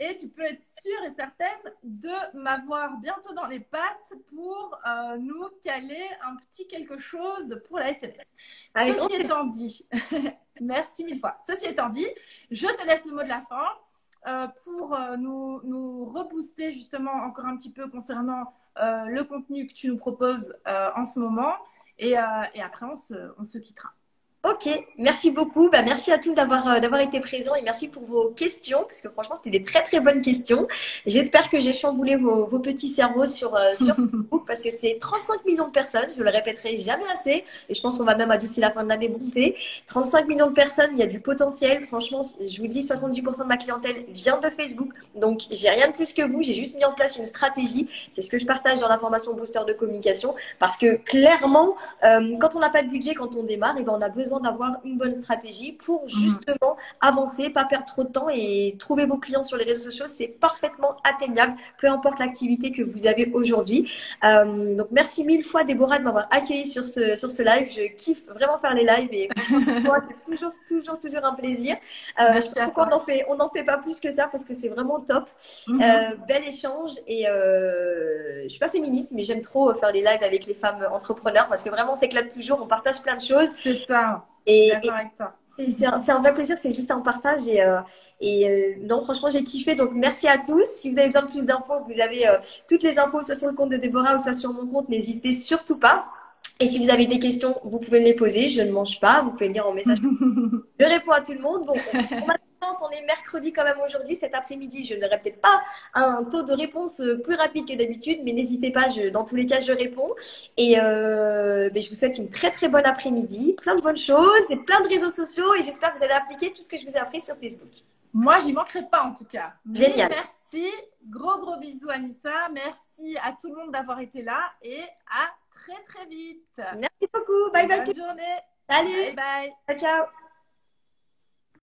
Et tu peux être sûre et certaine de m'avoir bientôt dans les pattes pour nous caler un petit quelque chose pour la SMS. Ceci étant dit, merci 1000 fois. Ceci étant dit, je te laisse le mot de la fin pour nous rebooster justement encore un petit peu concernant le contenu que tu nous proposes en ce moment. Et après, on se quittera. Ok, merci beaucoup. Merci à tous d'avoir été présents et merci pour vos questions parce que franchement, c'était des très très bonnes questions. J'espère que j'ai chamboulé vos petits cerveaux sur Facebook parce que c'est 35 millions de personnes. Je le répéterai jamais assez et je pense qu'on va même d'ici la fin de l'année monter. 35 millions de personnes, il y a du potentiel. Franchement, je vous dis, 70% de ma clientèle vient de Facebook. Donc, j'ai rien de plus que vous. J'ai juste mis en place une stratégie. C'est ce que je partage dans la formation Booster de communication parce que clairement, quand on n'a pas de budget, quand on démarre, on a besoin besoin d'avoir une bonne stratégie pour justement avancer, pas perdre trop de temps et trouver vos clients sur les réseaux sociaux. C'est parfaitement atteignable, peu importe l'activité que vous avez aujourd'hui. Donc, merci mille fois, Déborah, de m'avoir accueilli sur ce live. Je kiffe vraiment faire les lives et franchement, pour moi, c'est toujours un plaisir. Je sais pas pourquoi on n'en fait pas plus que ça parce que c'est vraiment top. Bel échange et je suis pas féministe, mais j'aime trop faire des lives avec les femmes entrepreneurs parce que vraiment, on s'éclate toujours, on partage plein de choses. C'est ça. Et d'accord avec toi. C'est un vrai plaisir, c'est juste un partage non, franchement, j'ai kiffé. Donc, merci à tous. Si vous avez besoin de plus d'infos, vous avez toutes les infos, soit sur le compte de Déborah ou soit sur mon compte. N'hésitez surtout pas. Et si vous avez des questions, vous pouvez me les poser. Je ne mange pas. Vous pouvez me dire en message. Je réponds à tout le monde. Bon, on est mercredi quand même aujourd'hui. Cet après-midi, je n'aurai peut-être pas un taux de réponse plus rapide que d'habitude, mais n'hésitez pas. Dans tous les cas, je réponds. Et je vous souhaite une très très bonne après-midi, plein de bonnes choses et plein de réseaux sociaux. Et j'espère que vous allez appliquer tout ce que je vous ai appris sur Facebook. Moi, j'y manquerai pas en tout cas. Génial. Merci. Gros bisous, Anissa. Merci à tout le monde d'avoir été là et à très très vite. Merci beaucoup. Bye bye. Bonne journée. Salut. Bye bye. Ciao.